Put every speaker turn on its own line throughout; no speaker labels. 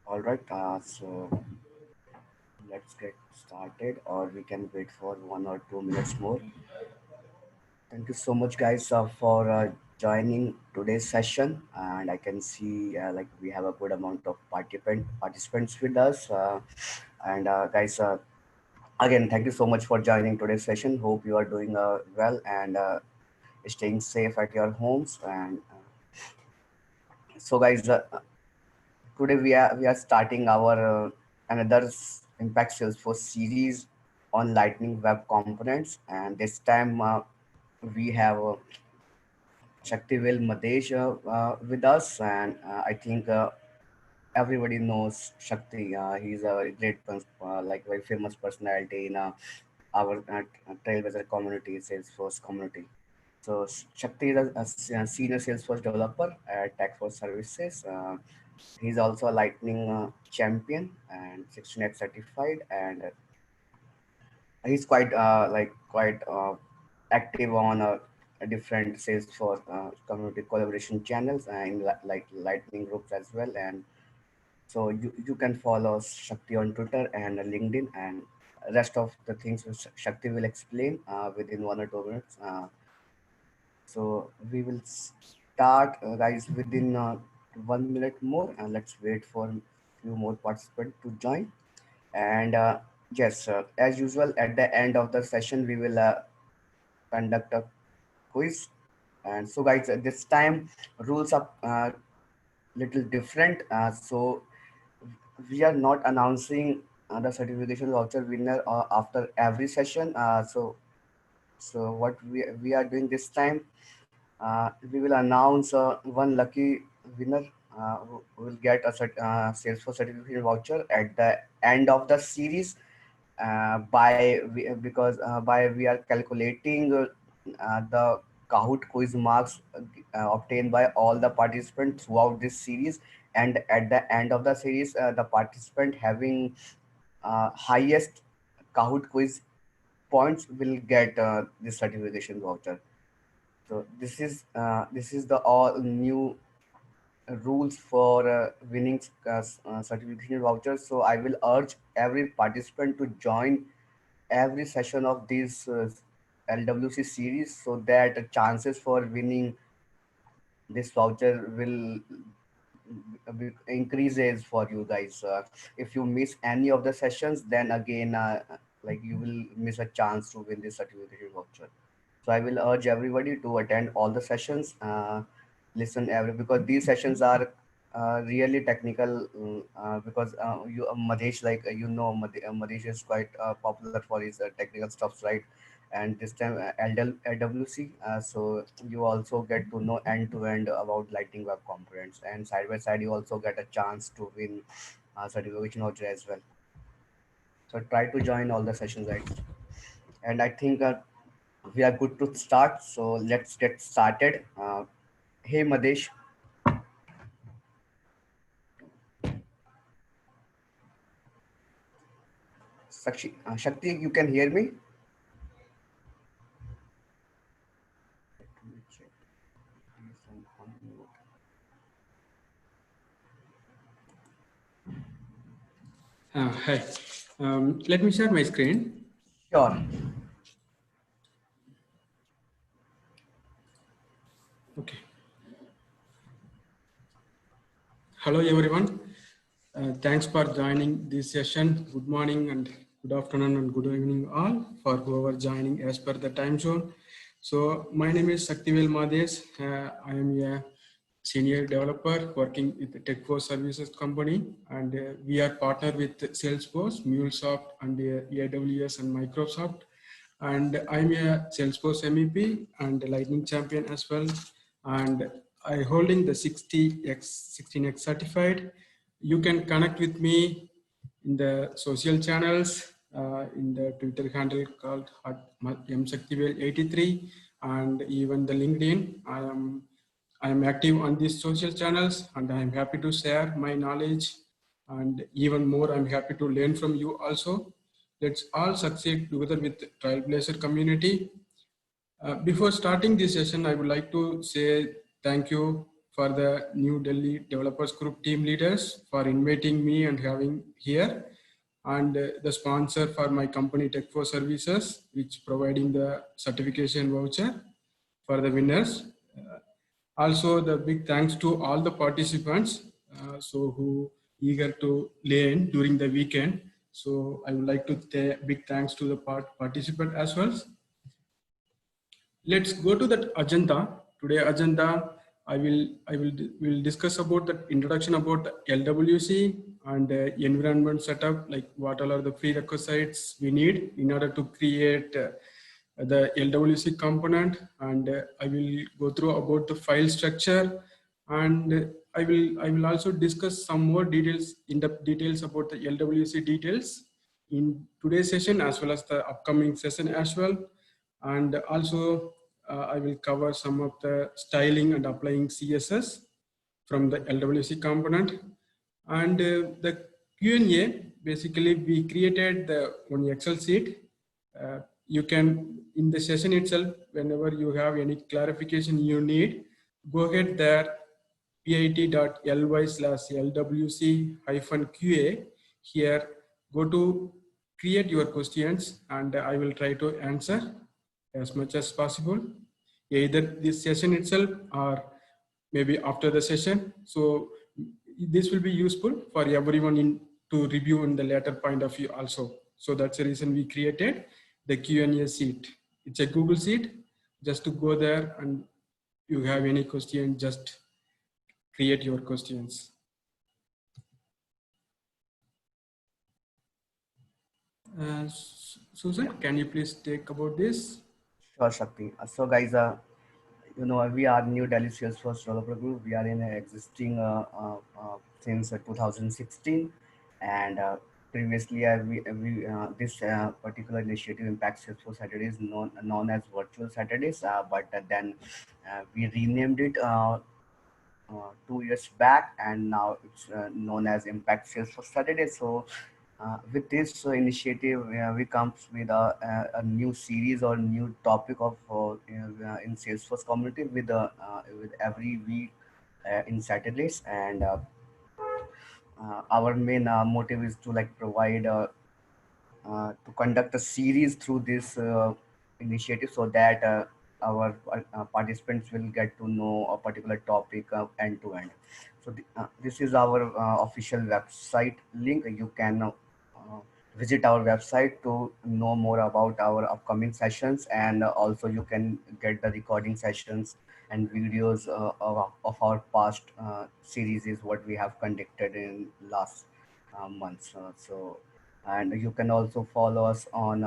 All right, so let's get started, or we can wait for 1 or 2 minutes more. Thank you so much, guys, for joining today's session. And I can see like we have a good amount of participants with us. And guys, again, thank you so much for joining today's session. Hope you are doing well and staying safe at your homes. And so, guys, today we are starting our another Impact Salesforce series on Lightning Web Components, and this time we have Shaktivel Madesh with us, and I think everybody knows Shakti. He's a like very famous personality in our Trailblazer community, Salesforce community. So Shakti is a senior Salesforce developer at Tech4 Services. He's also a Lightning champion and 16x certified, and he's quite active on different Salesforce community collaboration channels and like Lightning groups as well. And so you can follow Shakti on Twitter and LinkedIn, and rest of the things which Shakti will explain within 1 or 2 minutes. So we will start, guys, within 1 minute more, and let's wait for few more participants to join. And yes, as usual, at the end of the session, we will conduct a quiz. And so, guys, this time rules are little different. So we are not announcing the certification voucher winner after every session. So what we are doing this time, we will announce one lucky winner who will get a Salesforce certification voucher at the end of the series. Because by we are calculating the Kahoot quiz marks obtained by all the participants throughout this series, and at the end of the series, the participant having highest Kahoot quiz points will get this certification voucher. So this is the all new rules for winning certification vouchers. So I will urge every participant to join every session of this LWC series, so that the chances for winning this voucher will increases for you guys. If you miss any of the sessions, then again like you will miss a chance to win this certification voucher. So I will urge everybody to attend all the sessions, listen every, because these sessions are really technical. Because Madesh, like Madesh is quite popular for his technical stuffs, right? And this time LWC, so you also get to know end to end about Lightning Web Components, and side by side you also get a chance to win certification voucher as well. So try to join all the sessions, right? And I think we are good to start. So let's get started. Hey Madesh, Shakti, you can hear me? Let me check. Please on mute.
Hi. Let me share my screen.
Sure.
Okay. Hello, everyone. Thanks for joining this session. Good morning and good afternoon and good evening all for whoever joining as per the time zone. So my name is Shaktivel Madesh. I am a senior developer working with the Tech4 Services company, and we are partnered with Salesforce, MuleSoft, and AWS and Microsoft. And I'm a Salesforce MEP and Lightning champion as well. And I holding the 16x certified. You can connect with me in the social channels, in the Twitter handle called mshaktivel83, and even the LinkedIn. I am active on these social channels, and I am happy to share my knowledge, and even more I'm happy to learn from you also. Let's all succeed together with Trailblazer community. Before starting this session, I would like to say thank you for the New Delhi Developers Group team leaders for inviting me and having here, and the sponsor for my company Tech4 Services, which providing the certification voucher for the winners. Also, the big thanks to all the participants so who eager to learn during the weekend. So I would like to say big thanks to the participant as well. Let's go to that agenda. Today agenda, I will discuss about the introduction about the LWC and environment setup, like what all are the prerequisites we need in order to create the LWC component, and I will go through about the file structure, and I will also discuss some more details, in-depth details about the LWC details in today's session as well as the upcoming session as well. And also I will cover some of the styling and applying CSS from the LWC component. And the Q&A, basically we created the one Excel sheet. You can, in the session itself, whenever you have any clarification you need, go ahead there, pit.ly/LWC-QA. Here, go to create your questions, and I will try to answer as much as possible, either this session itself or maybe after the session. So this will be useful for everyone in to review in the later point of view also. So that's the reason we created the Q&A sheet. It's a Google sheet. Just to go there, and you have any question, just create your questions. Susan, can you please take about this?
Sure, Shakti. So, guys, we are New Delhi Salesforce Developer Group. We are in existing since 2016, and previously, this particular initiative Impact Salesforce Saturdays, known as Virtual Saturdays, but then we renamed it 2 years back, and now it's known as Impact Salesforce Saturdays. So with this initiative, we come with a new series or new topic of in Salesforce community with every week in Saturdays, and our main motive is to like provide to conduct a series through this initiative so that our participants will get to know a particular topic end to end. So this is our official website link. You can visit our website to know more about our upcoming sessions, and also you can get the recording sessions and videos of our past series is what we have conducted in last months. And you can also follow us on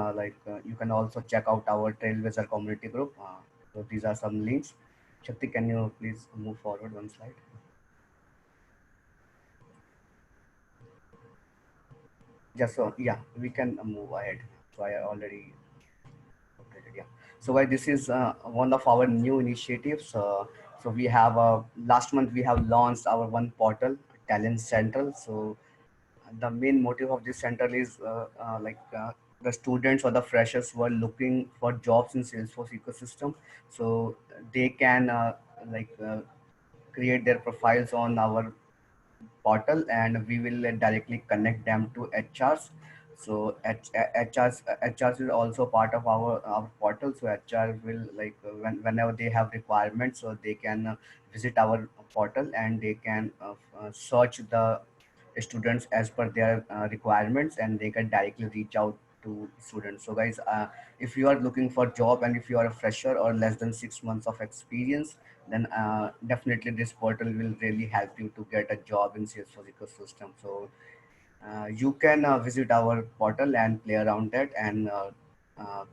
you can also check out our Trailblazer community group. So these are some links. Shakti, can you please move forward one slide? Just so yeah, we can move ahead. So I already updated. Yeah. So guys, this is one of our new initiatives. So we have last month we have launched our one portal, Talent Central. So the main motive of this center is the students or the freshers who are looking for jobs in Salesforce ecosystem, so they can like create their profiles on our portal, and we will directly connect them to HRs. So HRs is also part of our portal. So HR will whenever they have requirements, so they can visit our portal, and they can search the students as per their requirements, and they can directly reach out to students. So guys, if you are looking for job, and if you are a fresher or less than 6 months of experience, then definitely this portal will really help you to get a job in Salesforce ecosystem. So you can visit our portal and play around that, and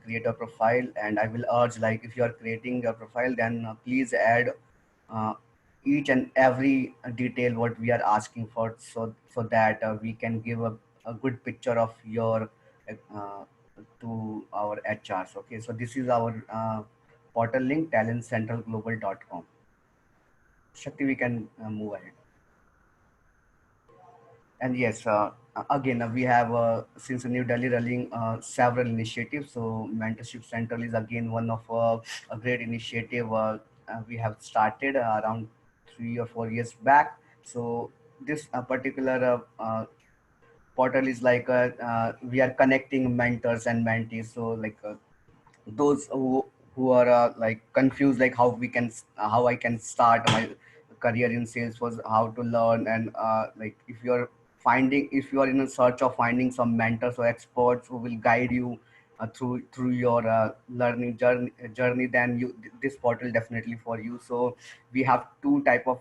create a profile. And I will urge, like, if you are creating a profile, then please add uh, each and every detail what we are asking for, so that we can give a good picture of your uh, to our HRs. Okay, so this is our portal link, talentcentralglobal.com. Shakti, we can move ahead. And yes, again, we have since New Delhi running several initiatives. So Mentorship Central is again one of a great initiative we have started around 3 or 4 years back. So this particular portal is like we are connecting mentors and mentees. So like those who are like confused, like how we can how I can start my career in Salesforce, how to learn, and like if you are in a search of finding some mentors or experts who will guide you through your learning journey, then this portal definitely for you. So we have two type of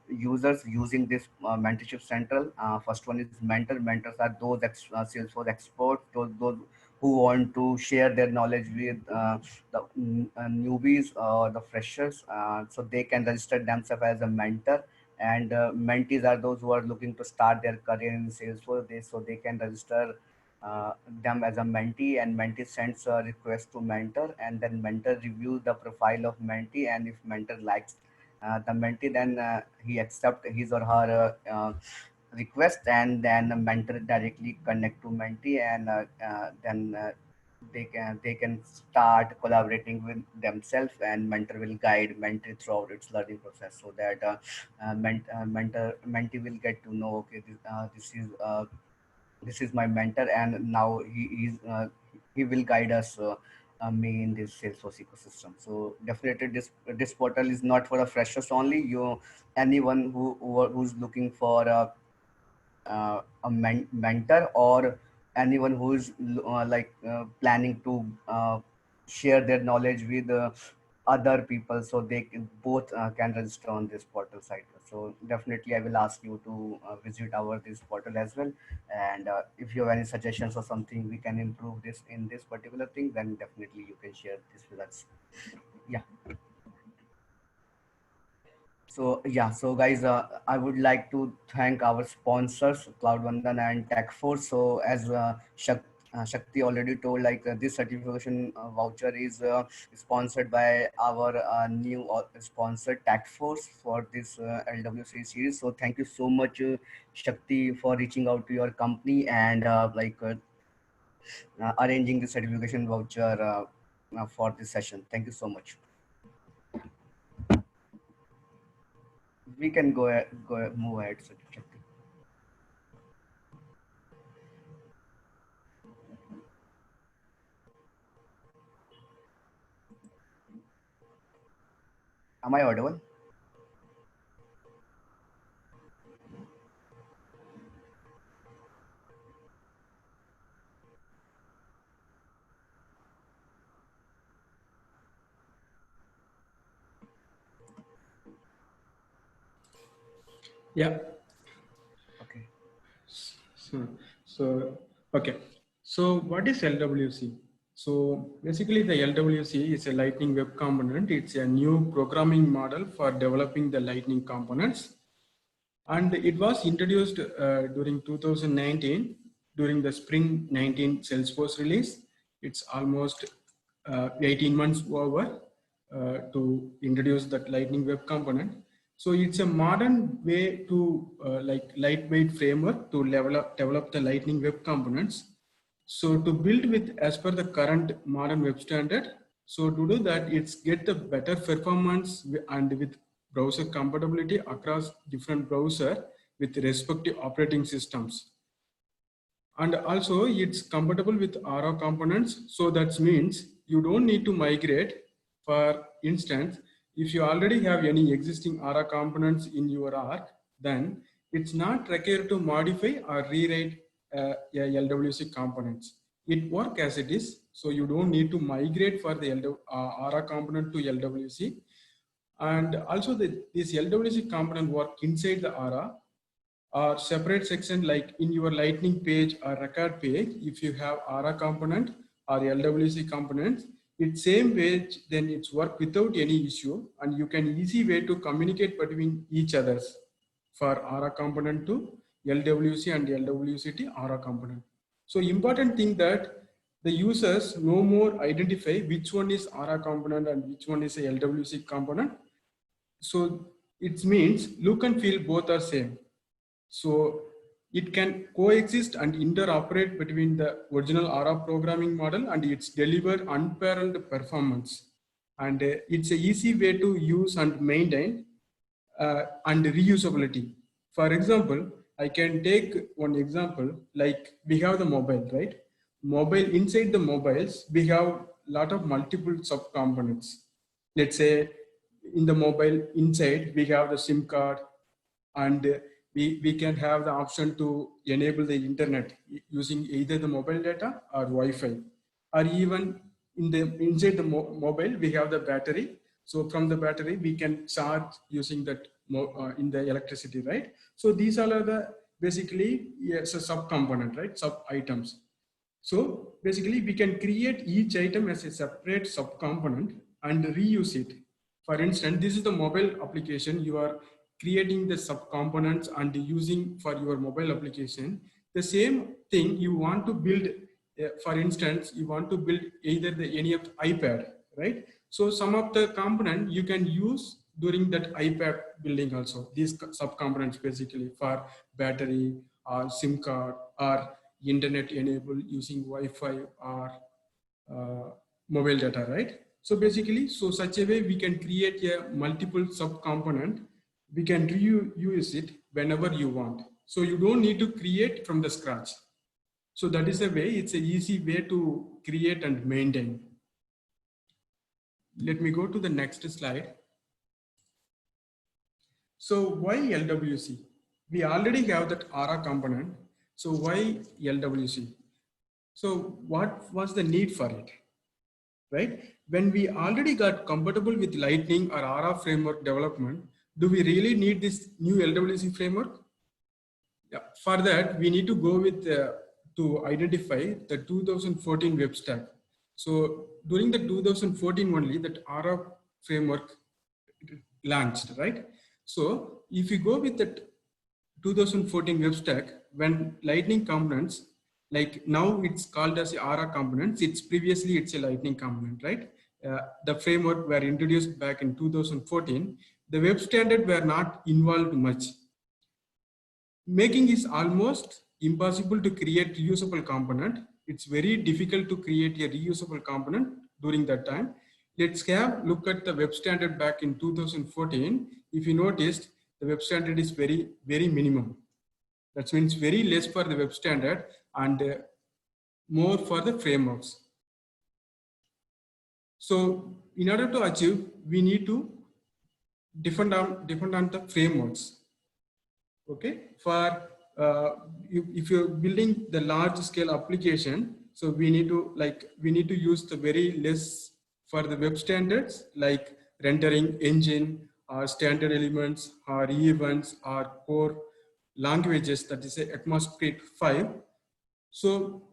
users using this mentorship central. First one is mentors are those Salesforce experts, those who want to share their knowledge with the newbies or the freshers, so they can register themselves as a mentor. And mentees are those who are looking to start their career in Salesforce. So they can register them as a mentee, and mentee sends a request to mentor, and then mentor reviews the profile of mentee, and if mentor likes the mentee, then he accept his or her request, and then the mentor directly connect to mentee, and they can start collaborating with themselves, and mentor will guide mentee throughout its learning process, so that mentee will get to know, okay, this is my mentor, and now he will guide us me in this Salesforce ecosystem. So definitely this portal is not for the freshers only. Anyone who's looking for a mentor, or anyone who is planning to share their knowledge with other people, so they both can register on this portal site. So definitely I will ask you to visit our this portal as well, and if you have any suggestions or something we can improve this in this particular thing, then definitely you can share this with us. Yeah. So yeah, so guys, I would like to thank our sponsors, Cloud1 and Techforce. So as Shakti already told, like this certification voucher is sponsored by our new sponsor, Techforce, for this LWC series. So thank you so much, Shakti, for reaching out to your company and arranging the certification voucher for this session. Thank you so much. We can move ahead, Shakti. Am I audible?
Yeah.
Okay.
So, so okay. So what is LWC? So basically the LWC is a Lightning Web Component. It's a new programming model for developing the Lightning components. And it was introduced during 2019 during the Spring 19 Salesforce release. It's almost 18 months over to introduce that Lightning Web Component. So it's a modern way to like lightweight framework to develop the Lightning Web Components. So to build with as per the current modern web standard. So to do that, it's get the better performance and with browser compatibility across different browser with respective operating systems. And also it's compatible with Aura components. So that means you don't need to migrate. For instance, if you already have any existing Aura components in your arc, then it's not required to modify or rewrite LWC components. It works as it is. So you don't need to migrate for the Aura component to LWC. And also this LWC component work inside the Aura or separate section like in your Lightning page or record page. If you have Aura component or LWC components, it's same page, then it's work without any issue, and you can easy way to communicate between each others for Aura component to LWC and LWC to Aura component. So important thing that the users no more identify which one is Aura component and which one is a LWC component. So it means look and feel both are same. So it can coexist and interoperate between the original Aura programming model, and it's deliver unparalleled performance. And it's an easy way to use and maintain. and reusability. For example, I can take one example like we have the mobile, right? Mobile, inside the mobiles, we have lot of multiple subcomponents. Let's say in the mobile inside, we have the SIM card, and we can have the option to enable the internet using either the mobile data or Wi-Fi, or even inside the mobile we have the battery. So from the battery we can charge using that in the electricity, right? So these all are the basically, yes, a sub component, right? Sub items. So basically we can create each item as a separate sub component and reuse it. For instance, this is the mobile application. You are creating the sub components and using for your mobile application. The same thing you want to build, for instance, you want to build either the any of the iPad, right? So some of the component you can use during that iPad building also. These sub components basically for battery or SIM card or internet enabled using Wi-Fi or mobile data, right? So basically, so such a way we can create a multiple sub-component. We can reuse it whenever you want. So you don't need to create from the scratch. So that is a way, it's an easy way to create and maintain. Let me go to the next slide. So why LWC? We already have that ARA component. So why LWC? So what was the need for it, right? When we already got compatible with Lightning or ARA framework development, do we really need this new LWC framework? Yeah. For that, we need to go with to identify the 2014 web stack. So during the 2014 only, that ARA framework launched, right? So if you go with that 2014 web stack, when Lightning components, like now it's called as ARA components, it's previously it's a Lightning component, right? The framework were introduced back in 2014. The web standard were not involved much, making it almost impossible to create reusable component. It's very difficult to create a reusable component during that time. Let's have look at the web standard back in 2014. If you noticed, the web standard is very minimum. That means very less for the web standard and more for the frameworks. So in order to achieve, we need to depend on the frameworks. Okay, for if you're building the large scale application, so we need to use the very less for the web standards like rendering engine or standard elements or events or core languages, that is a ECMAScript 5. So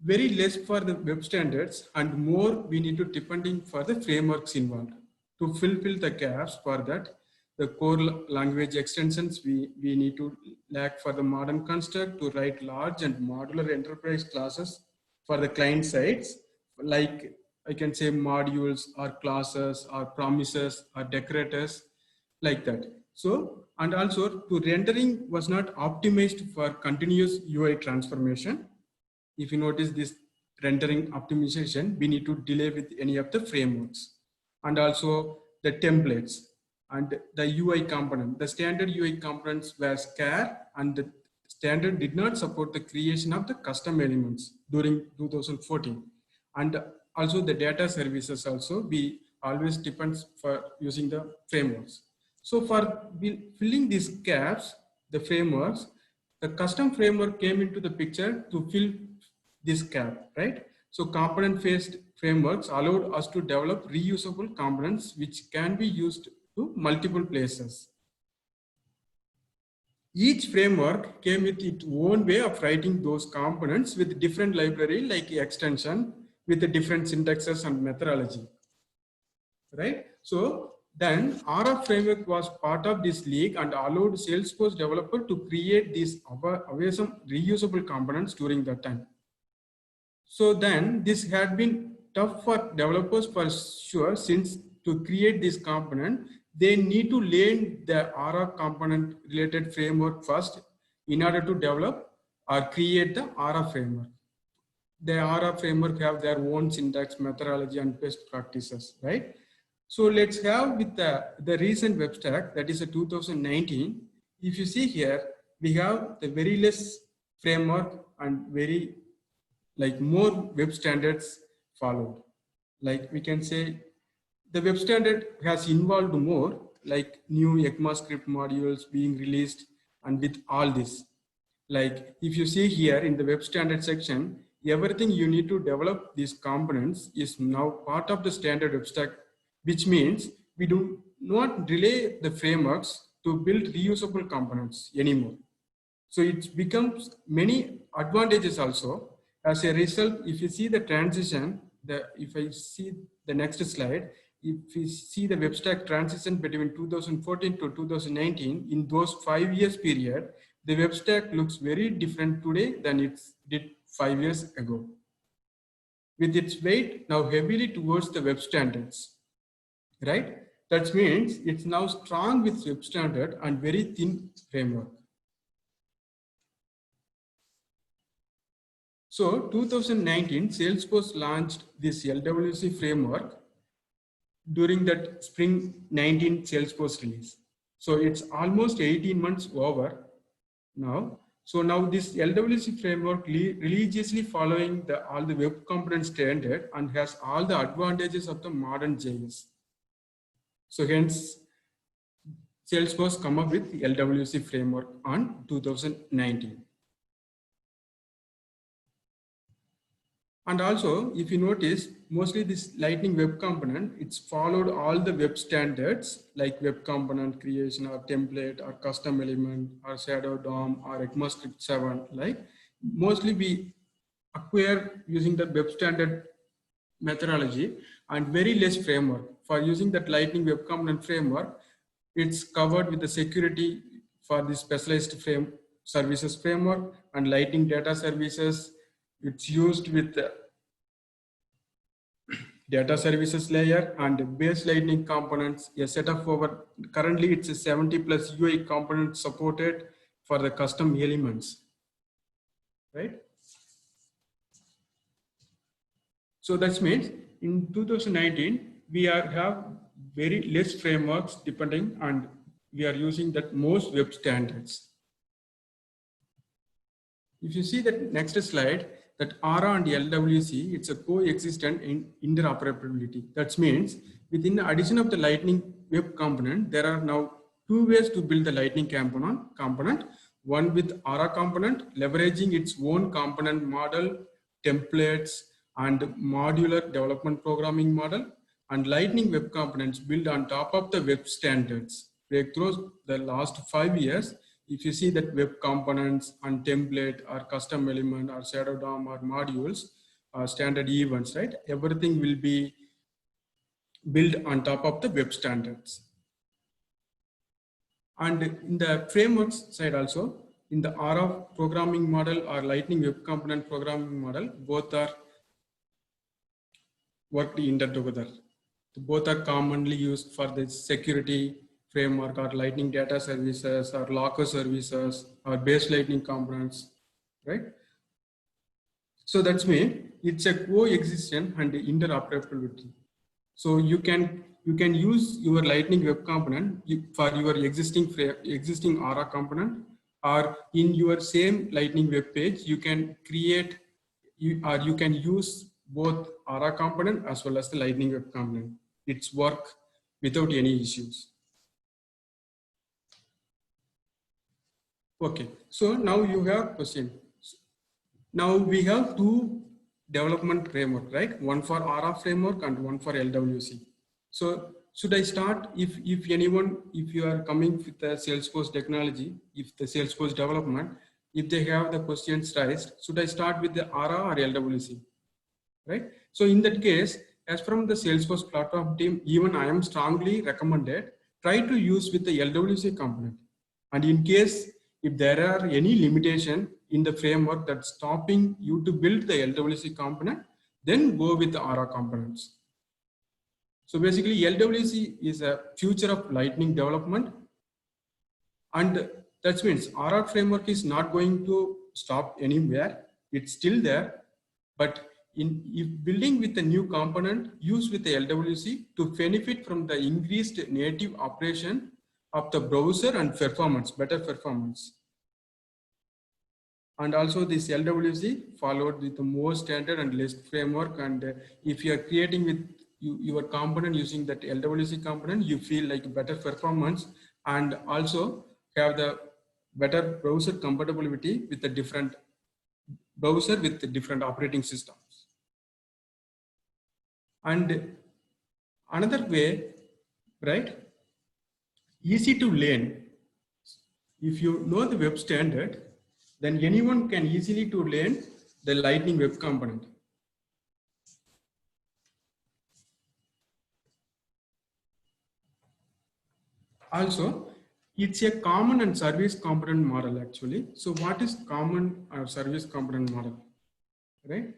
very less for the web standards and more we need to depending for the frameworks involved. To fulfill the gaps for that, the core language extensions we need to lack for the modern construct to write large and modular enterprise classes for the client sides, like I can say modules or classes or promises or decorators, like that. So, and also to rendering was not optimized for continuous UI transformation. If you notice this rendering optimization, we need to delay with any of the frameworks, and also the templates and the UI component. The standard UI components were scarce and the standard did not support the creation of the custom elements during 2014. And also the data services also, we always depends for using the frameworks. So for filling these gaps, the frameworks, the custom framework came into the picture to fill this gap, right? So component-based frameworks allowed us to develop reusable components which can be used to multiple places. Each framework came with its own way of writing those components with different library like extension with the different syntaxes and methodology, right? So then RF framework was part of this league and allowed Salesforce developer to create these awesome reusable components during that time. So then this had been tough for developers for sure, since to create this component, they need to learn the ARA component related framework first in order to develop or create the ARA framework. The ARA framework have their own syntax, methodology, and best practices, right? So let's have with the recent web stack, that is a 2019. If you see here, we have the very less framework and very like more web standards followed. Like we can say the web standard has involved more, like new ECMAScript modules being released, and with all this, like if you see here in the web standard section, everything you need to develop these components is now part of the standard web stack, which means we do not rely the frameworks to build reusable components anymore. So it becomes many advantages also. As a result, if you see the transition, if I see the next slide, if you see the web stack transition between 2014 to 2019, in those 5 years period, the web stack looks very different today than it did 5 years ago. With its weight now heavily towards the web standards, right? That means it's now strong with web standard and very thin framework. So 2019, Salesforce launched this LWC framework during that spring 19 Salesforce release. So it's almost 18 months over now. So now this LWC framework religiously following all the web component standard and has all the advantages of the modern JS. So hence Salesforce come up with the LWC framework on 2019. And also, if you notice, mostly this Lightning Web Component, it's followed all the web standards like Web Component creation or template or custom element or Shadow DOM or ECMAScript 7. Like mostly we acquire using the web standard methodology and very less framework. For using that Lightning Web Component framework, it's covered with the security for the specialized services framework and Lightning data services. It's used with the data services layer and base Lightning components, a set of over, currently it's a 70 plus UI components supported for the custom elements, right? So that means in 2019, we have very less frameworks depending, and we are using that most web standards. If you see that next slide, that ARA and LWC, it's a coexistent in interoperability. That means within the addition of the Lightning Web Component, there are now two ways to build the Lightning component. One with ARA component, leveraging its own component model, templates, and modular development programming model, and Lightning Web Components built on top of the web standards. Breakthroughs the last 5 years. If you see that web components and template or custom element or Shadow DOM or modules or standard events, right? Everything will be built on top of the web standards. And in the frameworks side also, in the ARA programming model or Lightning Web Component programming model, both are worked together. Both are commonly used for the security framework or Lightning data services or Locker services or base Lightning components, right? So that's mean it's a coexistence and interoperability. So you can use your Lightning Web Component for your existing ARA component, or in your same Lightning web page, you can create you can use both ARA component as well as the Lightning Web Component. It's work without any issues. Okay, so now you have question. Now we have two development framework, right? One for ARA framework and one for LWC. So should I start, if you are coming with the Salesforce technology, if the Salesforce development, if they have the questions raised, should I start with the ARA or LWC, right? So in that case, as from the Salesforce platform team, even I am strongly recommended, try to use with the LWC component. And in case if there are any limitation in the framework that's stopping you to build the LWC component, then go with the ARA components. So basically LWC is a future of Lightning development, and that means ARA framework is not going to stop anywhere. It's still there, but if building with a new component used with the LWC to benefit from the increased native operation of the browser and performance, better performance. And also this LWC followed with the more standard and less framework. And if you are creating with your component using that LWC component, you feel like better performance and also have the better browser compatibility with the different browser with the different operating systems. And another way, right? Easy to learn. If you know the web standard, then anyone can easily to learn the Lightning Web Component. Also, it's a common and service component model actually. So what is common or service component model, right?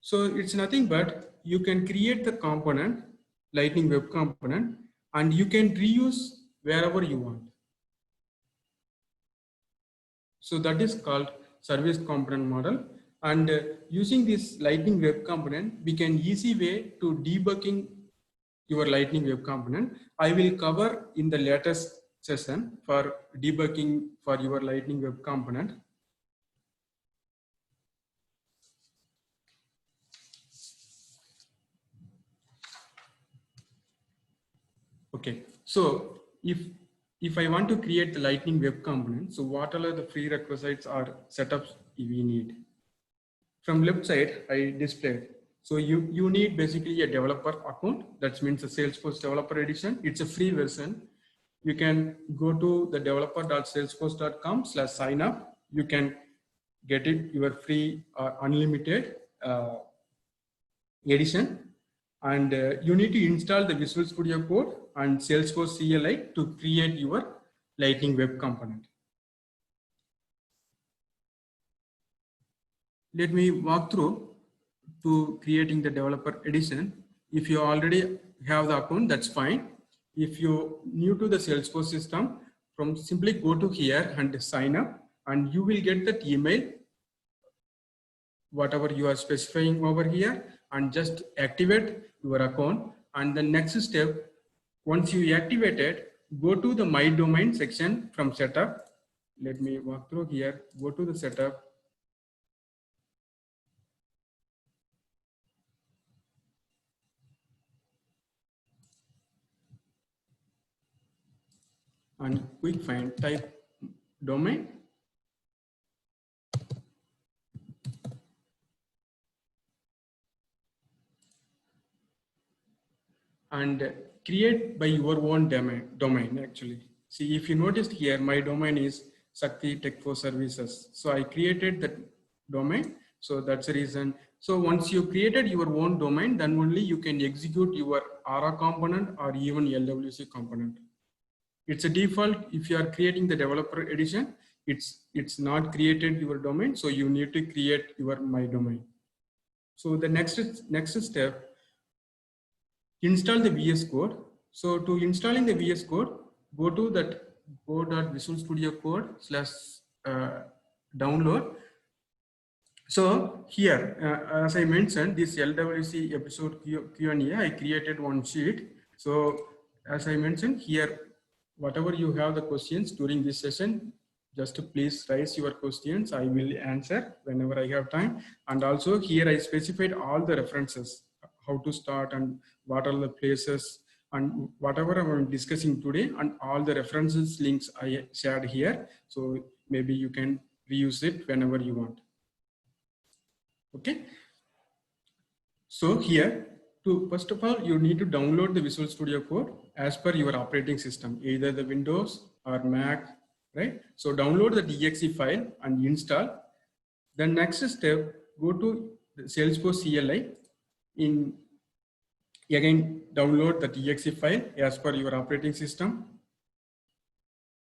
So it's nothing but you can create the component, Lightning Web Component, and you can reuse wherever you want. So that is called service component model. And using this Lightning Web Component, we can easy way to debugging your Lightning Web Component. I will cover in the latest session for debugging for your Lightning Web Component. Okay, so if I want to create the Lightning Web Component, so what are the prerequisites or setups we need? From left side, I displayed. So you need basically a developer account. That means a Salesforce Developer Edition. It's a free version. You can go to the developer.salesforce.com/sign up. You can get it your free unlimited edition. And you need to install the Visual Studio Code and Salesforce CLI to create your Lightning Web Component. Let me walk through to creating the developer edition. If you already have the account, that's fine. If you're new to the Salesforce system, from simply go to here and sign up, and you will get that email, whatever you are specifying over here, and just activate your account. And the next step, once you activate it, go to the My Domain section from setup. Let me walk through here, go to the setup. And quick find, type domain. And create by your own domain actually. See, if you noticed here, my domain is Sakti Tech for Services. So I created that domain. So that's the reason. So once you created your own domain, then only you can execute your Aura component or even LWC component. It's a default. If you are creating the developer edition, it's not created your domain. So you need to create your my domain. So the next step, install the VS Code. So to installing the VS Code, go to that go.Visual Studio Code/download. So here, as I mentioned, this LWC episode Q&A, I created one sheet. So as I mentioned here, whatever you have the questions during this session, just please raise your questions. I will answer whenever I have time. And also here I specified all the references, how to start and what are the places and whatever I'm discussing today, and all the references links I shared here. So maybe you can reuse it whenever you want. Okay. So here, first of all, you need to download the Visual Studio Code as per your operating system, either the Windows or Mac, right? So download the exe file and install. Then next step, go to the Salesforce CLI. Again, download the exe file as per your operating system.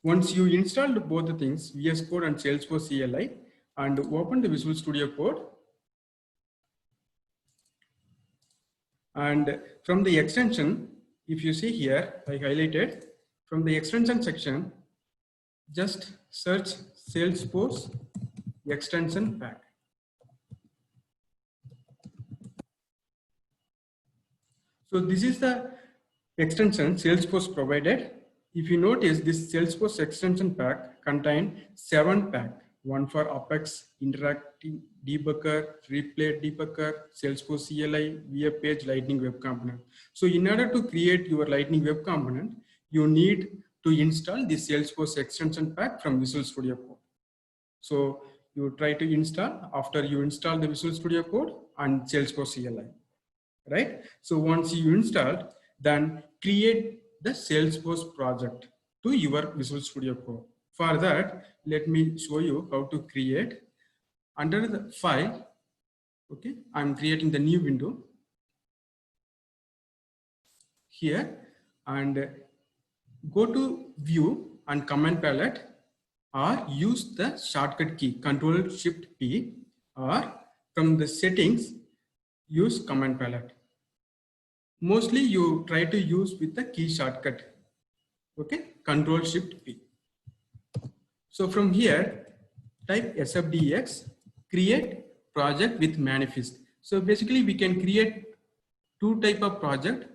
Once you installed both the things, VS Code and Salesforce CLI, and open the Visual Studio Code. And from the extension, if you see here, I highlighted, from the extension section, just search Salesforce extension pack. So this is the extension Salesforce provided. If you notice, this Salesforce extension pack contains 7 packs. One for Apex, Interactive Debugger, Replay Debugger, Salesforce CLI, Web Page, Lightning Web Component. So in order to create your Lightning Web Component, you need to install the Salesforce extension pack from Visual Studio Code. So you try to install after you install the Visual Studio Code and Salesforce CLI. Right? So once you installed, then create the Salesforce project to your Visual Studio Code. For that, let me show you how to create. Under the file, okay, I'm creating the new window here, and go to view and command palette, or use the shortcut key Control Shift P, or from the settings use command palette. Mostly you try to use with the key shortcut, okay, Control Shift P. So from here, type SFDX, create project with manifest. So basically we can create two type of project.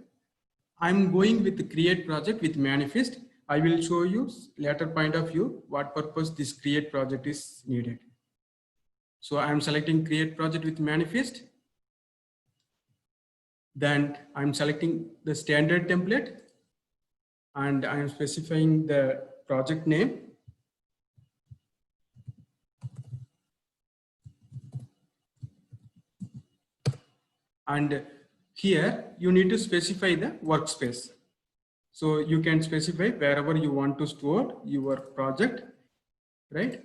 I'm going with the create project with manifest. I will show you later point of view what purpose this create project is needed. So I'm selecting create project with manifest. Then I'm selecting the standard template and I'm specifying the project name. And here you need to specify the workspace. So you can specify wherever you want to store your project, right?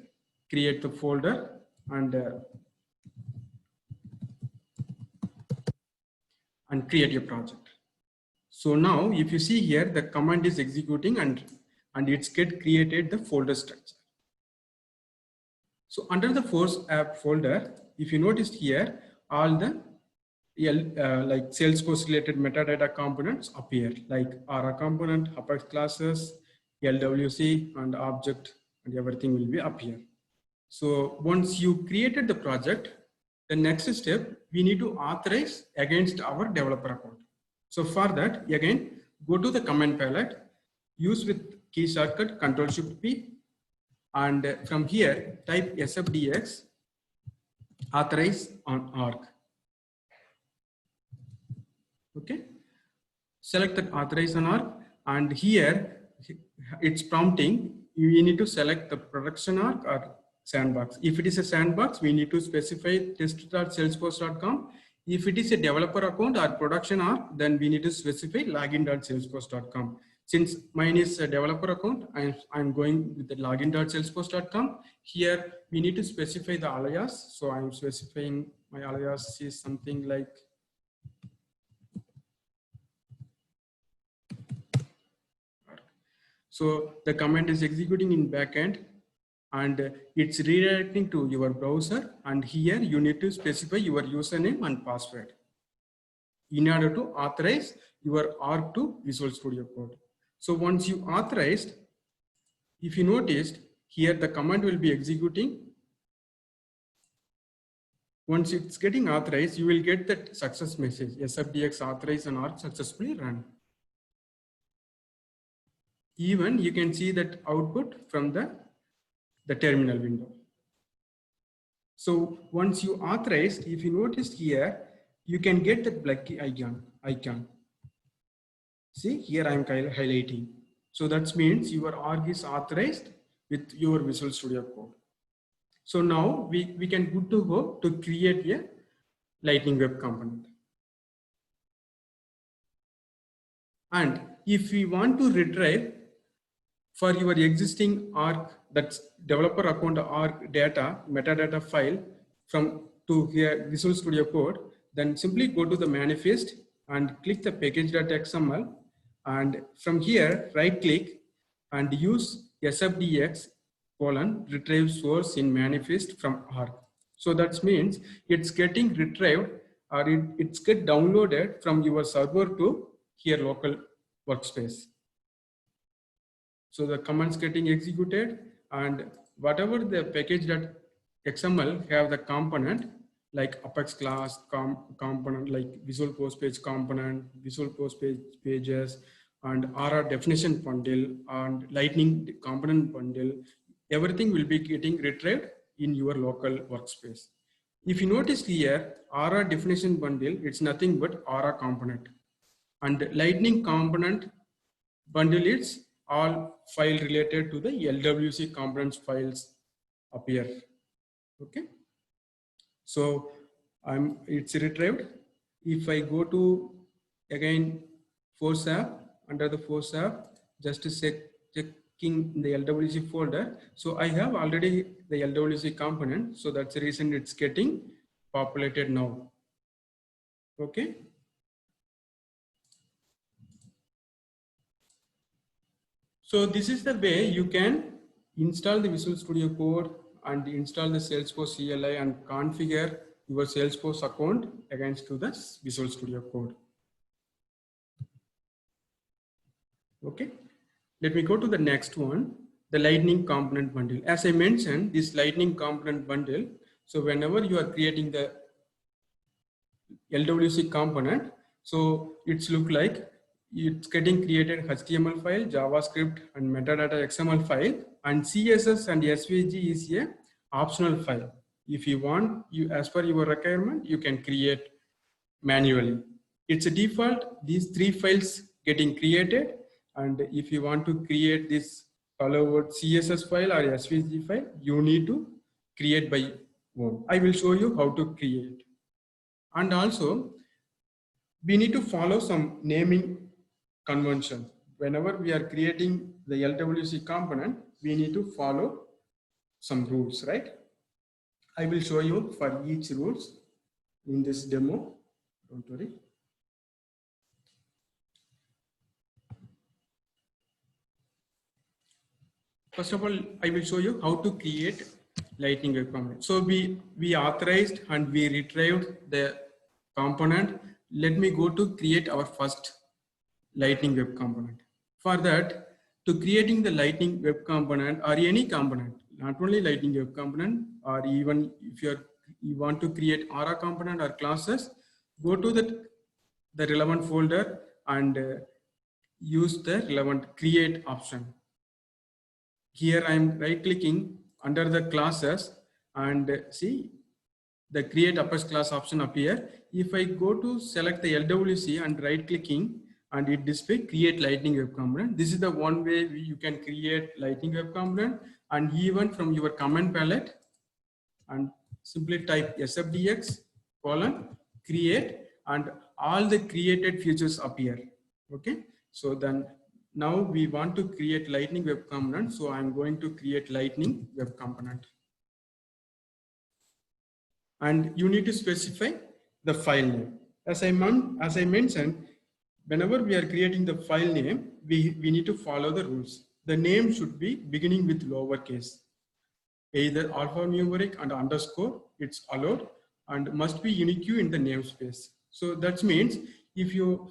Create the folder and create your project. So now if you see here, the command is executing and it's get created the folder structure. So under the Force app folder, if you noticed here, all the like Salesforce related metadata components appear, like Aura component, Apex classes, LWC, and object, and everything will be appear. So once you created the project, the next step, we need to authorize against our developer account. So for that, again, go to the command palette, use with key shortcut Control Shift P, and from here, type SFDX, authorize on org. Okay, select the authorize on org, and here it's prompting. You need to select the production org or sandbox. If it is a sandbox, we need to specify test.salesforce.com. If it is a developer account or production org, then we need to specify login.salesforce.com. Since mine is a developer account, I'm going with the login.salesforce.com. Here we need to specify the alias. So I'm specifying my alias is something like so the command is executing in backend and it's redirecting to your browser, and here you need to specify your username and password in order to authorize your org to Visual Studio Code. So once you authorized, if you noticed here, the command will be executing. Once it's getting authorized, you will get that success message, SFDX authorized and org successfully run. Even you can see that output from the terminal window. So once you authorized, if you noticed here, you can get that black icon. See here I'm highlighting. So that means your org is authorized with your Visual Studio Code. So now we can good to go to create a Lightning Web Component. And if we want to retrieve for your existing org, that's developer account org data, metadata file from to here Visual Studio Code, then simply go to the manifest and click the package.xml, and from here right click and use SFDX retrieve source in manifest from org. So that means it's getting retrieved or it's get downloaded from your server to here local workspace. So the commands getting executed, and whatever the package.xml have the component, like Apex class component, like Visual Post Page component, Visual Post Page pages, and RR definition bundle and Lightning component bundle. Everything will be getting retrieved in your local workspace. If you notice here, RR definition bundle, it's nothing but RR component. And Lightning component bundle is all file related to the LWC components files appear. Okay. So it's retrieved. If I go to again Force app, under the Force app, just to checking the LWC folder. So I have already the LWC component. So that's the reason it's getting populated now. Okay. So this is the way you can install the Visual Studio Code and install the Salesforce CLI and configure your Salesforce account against to the Visual Studio Code. Okay, let me go to the next one, the Lightning component bundle. As I mentioned, this Lightning component bundle, so whenever you are creating the LWC component, so it's look like it's getting created HTML file, JavaScript and metadata XML file, and CSS and SVG is a optional file. If you want, you as per your requirement, you can create manually. It's a default, these three files getting created, and if you want to create this Hello World CSS file or SVG file, you need to create by own. I will show you how to create. And also, we need to follow some naming conventions. Whenever we are creating the LWC component, we need to follow some rules, right? I will show you for each rules in this demo. Don't worry. First of all, I will show you how to create Lightning Web Component. So we authorized and we retrieved the component. Let me go to create our first Lightning Web Component. For that, to creating the Lightning Web Component or any component, not only Lightning Web Component, or even if you want to create Aura component or classes, go to the relevant folder and use the relevant create option. Here I am right clicking under the classes and see the create Apex class option appear. If I go to select the LWC and right clicking and it display create Lightning Web Component, this is the one way you can create Lightning Web Component, and even from your command palette and simply type sfdx create and all the created features appear. Okay, so then now we want to create Lightning Web Component. So I'm going to create Lightning Web Component. And you need to specify the file name. As I mentioned, whenever we are creating the file name, we need to follow the rules. The name should be beginning with lowercase, either alphanumeric and underscore, it's allowed, and must be unique in the namespace. So that means if you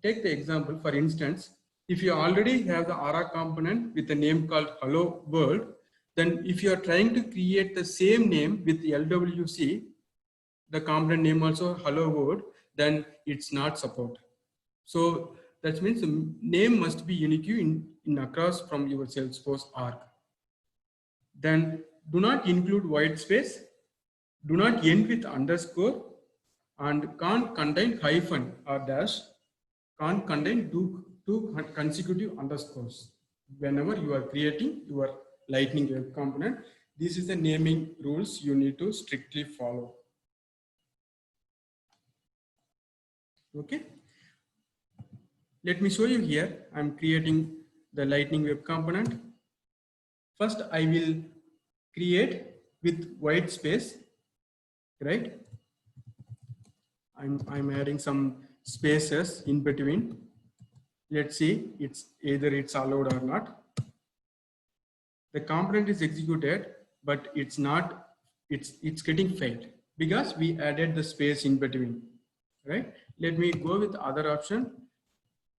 take the example, for instance, if you already have the Aura component with a name called Hello World, then if you are trying to create the same name with the LWC, the component name also Hello World, then it's not support. So that means the name must be unique in across from your Salesforce org. Then do not include white space, do not end with underscore, and can't contain hyphen or dash, can't contain two consecutive underscores. Whenever you are creating your Lightning Web Component, this is the naming rules you need to strictly follow. Okay. Let me show you here. I'm creating the Lightning Web Component. First, I will create with white space, right? I'm adding some spaces in between. Let's see, it's allowed or not. The component is executed, but it's not, it's getting failed because we added the space in between, right? Let me go with other option.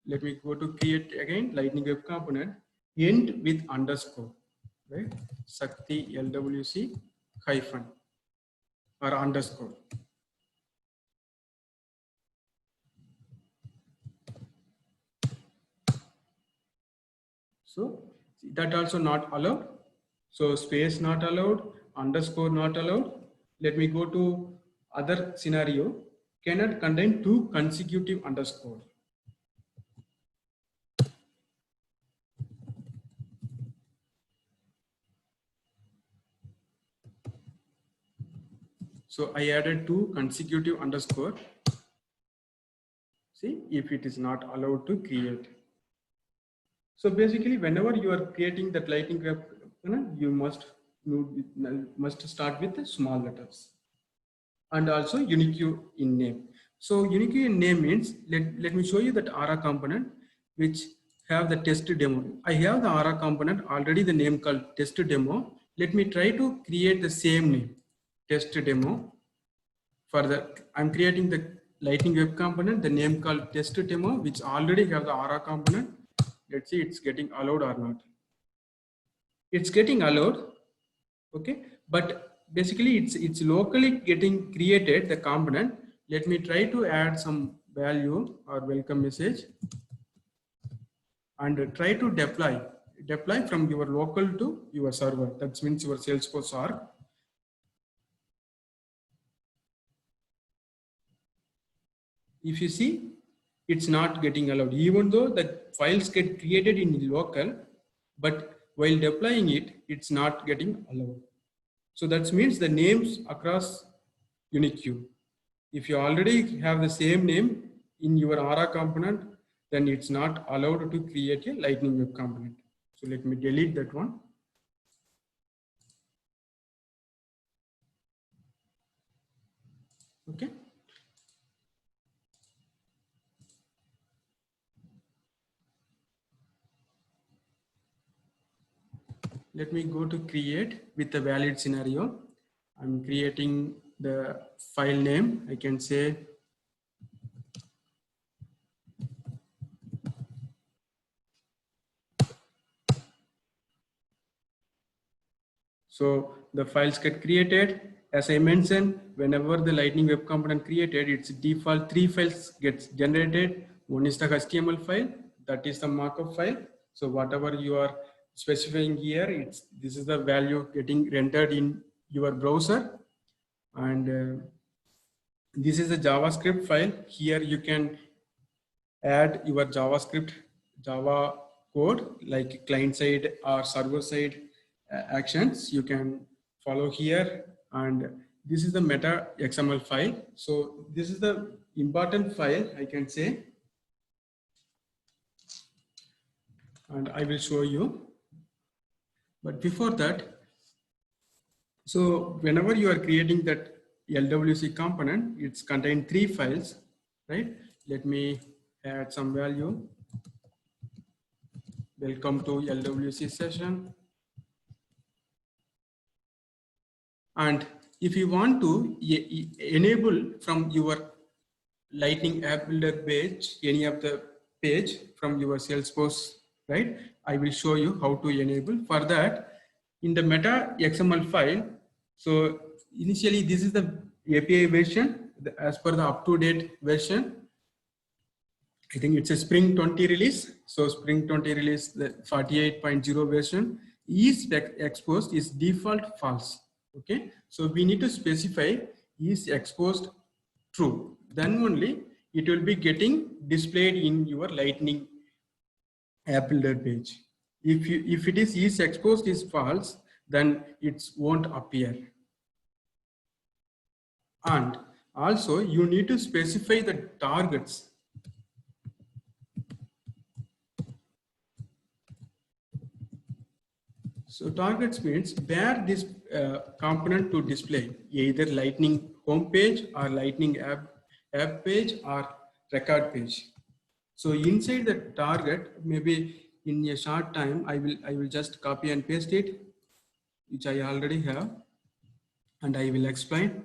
Let me go to create again, Lightning Web Component, end with underscore, right? Sakti LWC hyphen. or underscore. So that also not allowed. So space not allowed, underscore not allowed. Let me go to other scenario. Cannot contain two consecutive underscore. So I added two consecutive underscore. See if it is not allowed to create. So basically, whenever you are creating that lightning graph, you must start with the small letters and also unique in name. So unique in name means let me show you that Aura component which have the test demo. I have the Aura component already the name called test demo. Let me try to create the same name test demo. For the I'm creating the lightning web component, the name called test demo, which already have the Aura component. Let's see it's getting allowed or not. It's getting allowed, okay, but basically it's locally getting created the component. Let me try to add some value or welcome message and try to deploy from your local to your server. That means your Salesforce org. If you see, it's not getting allowed, even though the files get created in local, but while deploying it, it's not getting allowed. So that means the names across unique queue. If you already have the same name in your Aura component, then it's not allowed to create a Lightning Web component. So let me delete that one. Okay. Let me go to create with a valid scenario. I'm creating the file name. I can say so the files get created. As I mentioned, whenever the Lightning Web component created, its default 3 files gets generated. One is the HTML file, that is the markup file. So whatever you are specifying here, this is the value getting rendered in your browser. And this is a JavaScript file. Here you can add your JavaScript, Java code like client side or server side actions. You can follow here, and this is the meta XML file. So this is the important file, I can say, and I will show you. But before that, so whenever you are creating that LWC component, it's contained 3 files, right? Let me add some value. Welcome to LWC session. And if you want to enable from your Lightning App Builder page, any of the page from your Salesforce, right? I will show you how to enable. For that, in the meta XML file, so initially this is the API version as per the up-to-date version. I think it's a Spring 20 release. So Spring 20 release, the 48.0 version is exposed is default false. Okay, so we need to specify is exposed true. Then only it will be getting displayed in your Lightning App Builder page. If it is exposed is false, then it won't appear. And also you need to specify the targets. So targets means where this component to display, either Lightning homepage or Lightning app page or record page. So inside the target, maybe in a short time, I will just copy and paste it, which I already have, and I will explain.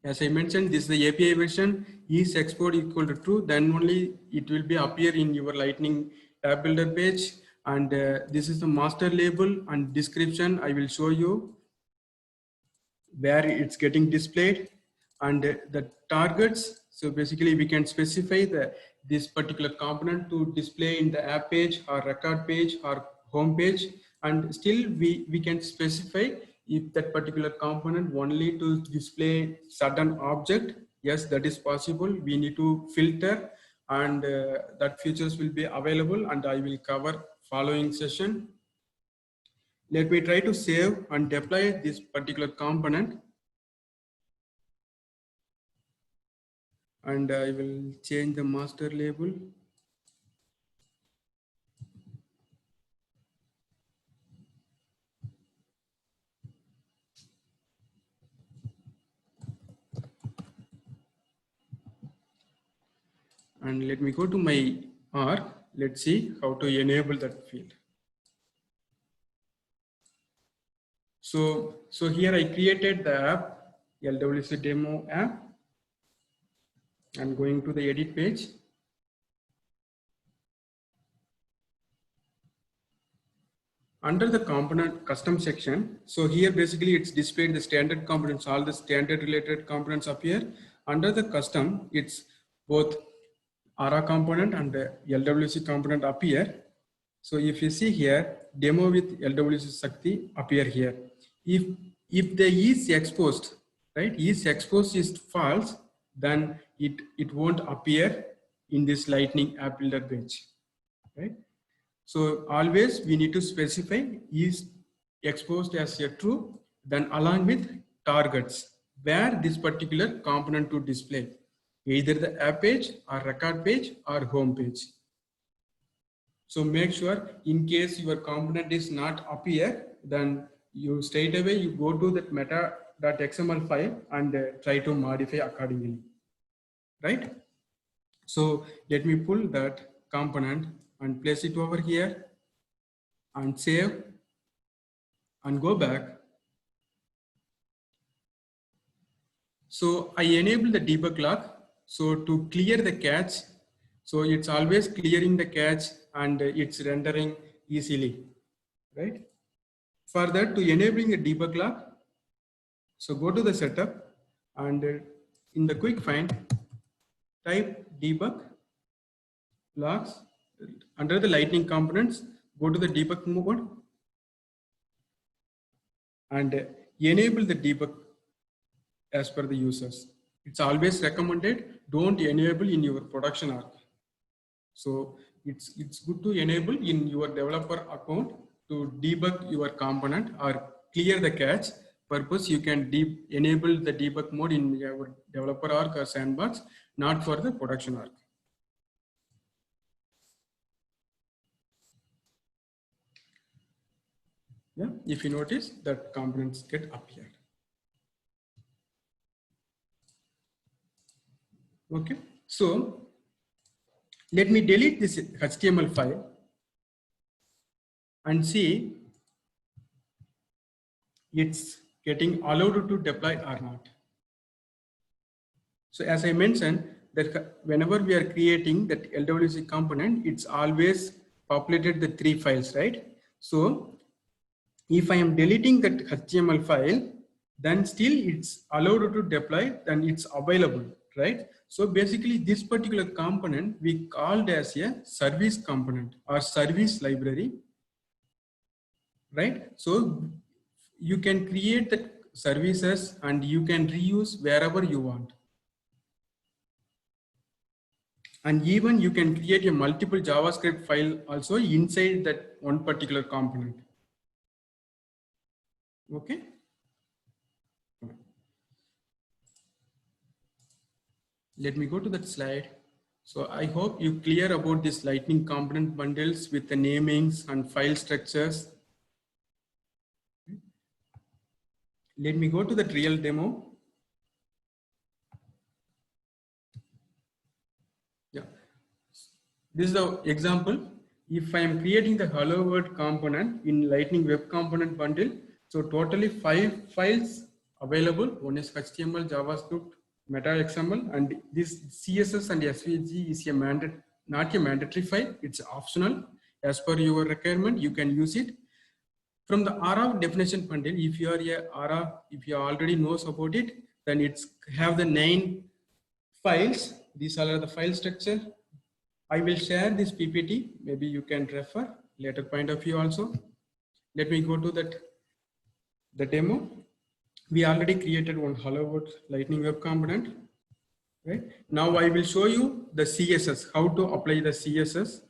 As I mentioned, this is the API version. Is export equal to true, then only it will be appear in your Lightning App Builder page. And this is the master label and description. I will show you where it's getting displayed, and the targets. So basically we can specify this particular component to display in the app page or record page or home page, and still we can specify if that particular component only to display certain object. Yes, that is possible. We need to filter, and that features will be available, and I will cover following session. Let me try to save and deploy this particular component. And I will change the master label. And let me go to my R. Let's see how to enable that field. So here I created the app, LWC demo app. I'm going to the edit page. Under the component custom section, so here basically it's displayed the standard components, all the standard related components appear. Under the custom, it's both ARA component and LWC component appear. So if you see here, demo with LWC Shakti appear here. If the is exposed, right, is exposed is false, then it won't appear in this Lightning app builder page, right? So always we need to specify is exposed as a true, then along with targets where this particular component to display, either the app page or record page or home page. So make sure in case your component is not appear, then you straight away you go to that meta.xml file and try to modify accordingly, right? So let me pull that component and place it over here and save and go back. So I enable the debug log. So to clear the cache, so it's always clearing the cache and it's rendering easily, right? For that, to enabling the debug log, so go to the setup and in the quick find, type debug logs. Under the Lightning components, go to the debug mode and enable the debug as per the users. It's always recommended, don't enable in your production arc. So it's good to enable in your developer account to debug your component or clear the cache purpose. You can enable the debug mode in your developer arc or sandbox, not for the production arc. Yeah, if you notice that components get appeared. Okay, so let me delete this HTML file and see it's getting allowed to deploy or not. So as I mentioned, that whenever we are creating that LWC component, it's always populated the 3 files, right? So if I am deleting that HTML file, then still it's allowed to deploy, then it's available, right? So basically this particular component we called as a service component or service library, right? So you can create the services and you can reuse wherever you want. And even you can create a multiple JavaScript file also inside that one particular component. Okay. Let me go to that slide. So I hope you clear about this Lightning component bundles with the namings and file structures. Let me go to that real demo. Yeah. This is the example. If I am creating the Hello World component in Lightning Web Component bundle, so totally 5 files available. One is HTML, JavaScript, Meta XML, and this CSS and SVG is not a mandatory file. It's optional. as per your requirement, you can use it. From the Aura definition bundle, if you are a Aura, if you already knows about it, then it's have the 9 files. These are the file structure. I will share this PPT. Maybe you can refer later point of view also. Let me go to the demo. We already created one Hello World Lightning Web Component. Right now, I will show you the CSS, how to apply the CSS.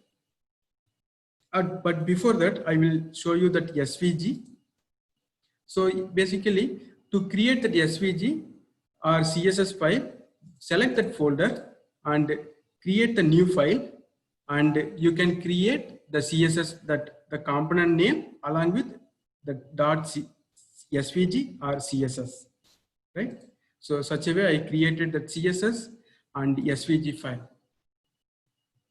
But before that, I will show you that SVG. So basically, to create that SVG or CSS file, select that folder and create the new file, and you can create the CSS, that the component name along with the .svg or CSS, right? So such a way I created the CSS and SVG file.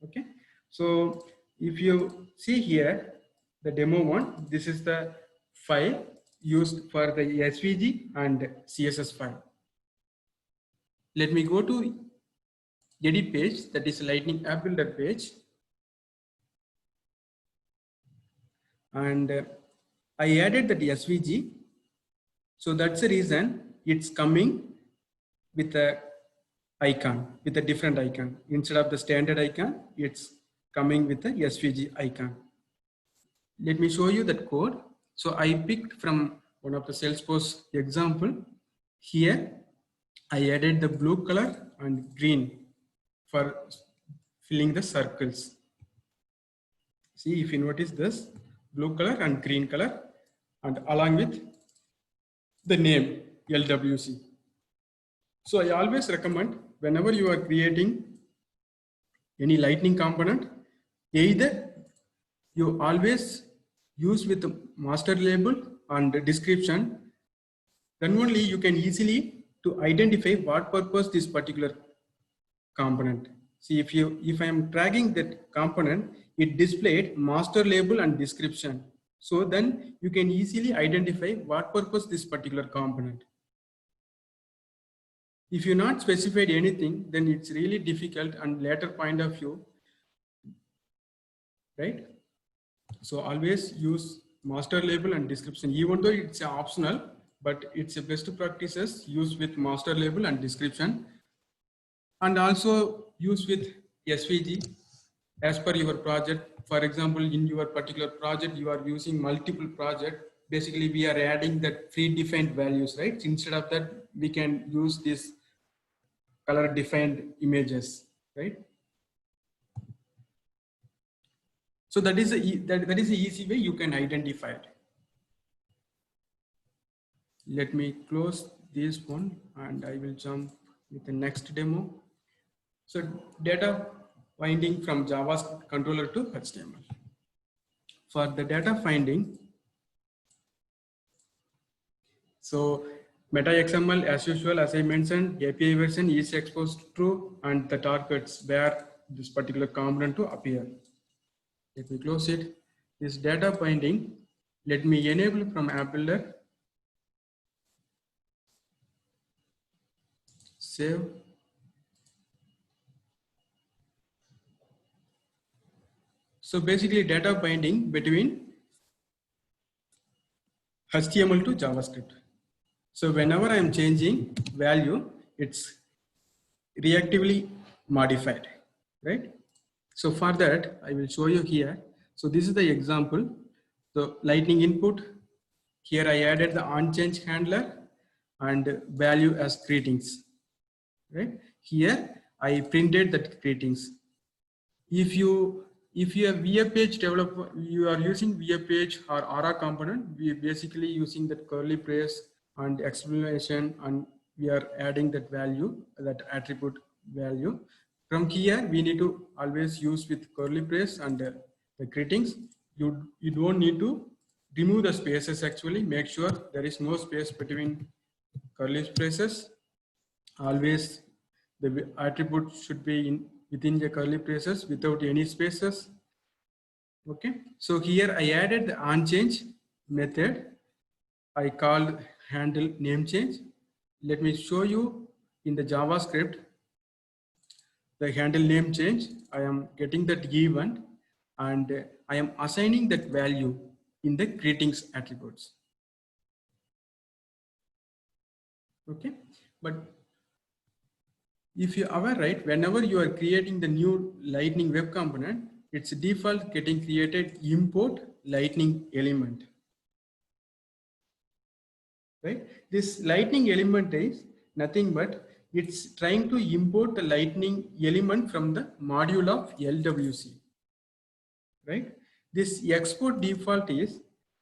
Okay, so if you see here, the demo one, this is the file used for the SVG and CSS file. Let me go to edit page, that is Lightning App Builder page. And I added that SVG. So that's the reason it's coming with a icon, with a different icon. Instead of the standard icon, it's coming with a SVG icon. Let me show you that code. So I picked from one of the Salesforce example. Here, I added the blue color and green for filling the circles. See, if you notice this, blue color and green color, and along with the name LWC. So I always recommend, whenever you are creating any Lightning component, either you always use with the master label and the description, then only you can easily to identify what purpose this particular component. See, if I am dragging that component, it displayed master label and description. So then you can easily identify what purpose this particular component. If you not specified anything, then it's really difficult and later point of view, right? So always use master label and description, even though it's optional, but it's a best practices, use with master label and description, and also use with SVG as per your project. For example, in your particular project, you are using multiple projects. Basically, we are adding that predefined values, right? Instead of that, we can use this color defined images, right? So that is that is the easy way you can identify it. Let me close this one and I will jump with the next demo. So data finding from JavaScript controller to HTML. For the data finding, so meta XML as usual, as I mentioned, API version is exposed true and the targets where this particular component to appear. Let me close it. This data binding, let me enable from App Builder. Save. So basically data binding between HTML to JavaScript. So whenever I am changing value, it's reactively modified, right? So for that, I will show you here. So this is the example. The Lightning input. Here I added the onChange handler and value as greetings, right? Here I printed that greetings. If you are VA page developer, you are using VA page or Aura component, we are basically using that curly brace and explanation, and we are adding that value, that attribute value. From here, we need to always use with curly brace and the greetings. You don't need to remove the spaces. Actually, make sure there is no space between curly braces. Always the attribute should be within the curly braces without any spaces. Okay, so here I added the onChange method. I called handle name change. Let me show you in the JavaScript the handle name change. I am getting that event, and I am assigning that value in the greetings attributes. Okay, but if you are aware, right, whenever you are creating the new Lightning Web Component, it's default getting created import Lightning element. Right? This Lightning element is nothing but it's trying to import the Lightning element from the module of LWC. Right? This export default is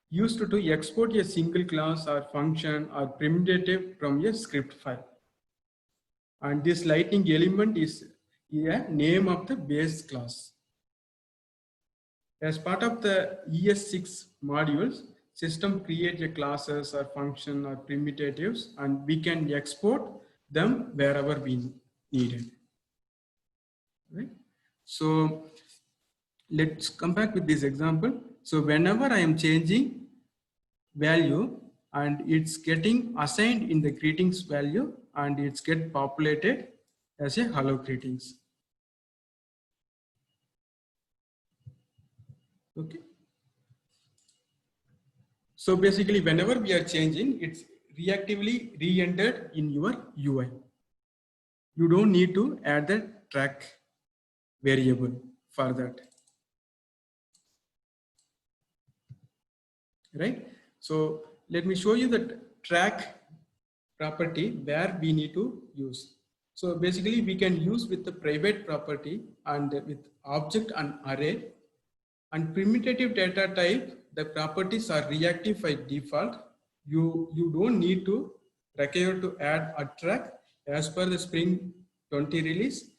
used to export a single class or function or primitive from a script file. And this Lightning element is a name of the base class. As part of the ES6 modules, system creates a classes or function or primitives, and we can export them wherever we need it. Right? So let's come back with this example. So whenever I am changing value and it's getting assigned in the greetings value and it's get populated as a hello greetings. Okay. So basically, whenever we are changing, it's reactively re-entered in your UI. You don't need to add the track variable for that. Right? So let me show you the track property where we need to use. So basically, we can use with the private property and with object and array. And primitive data type, the properties are reactive by default. You don't need to require to add a track as per the Spring 20 release.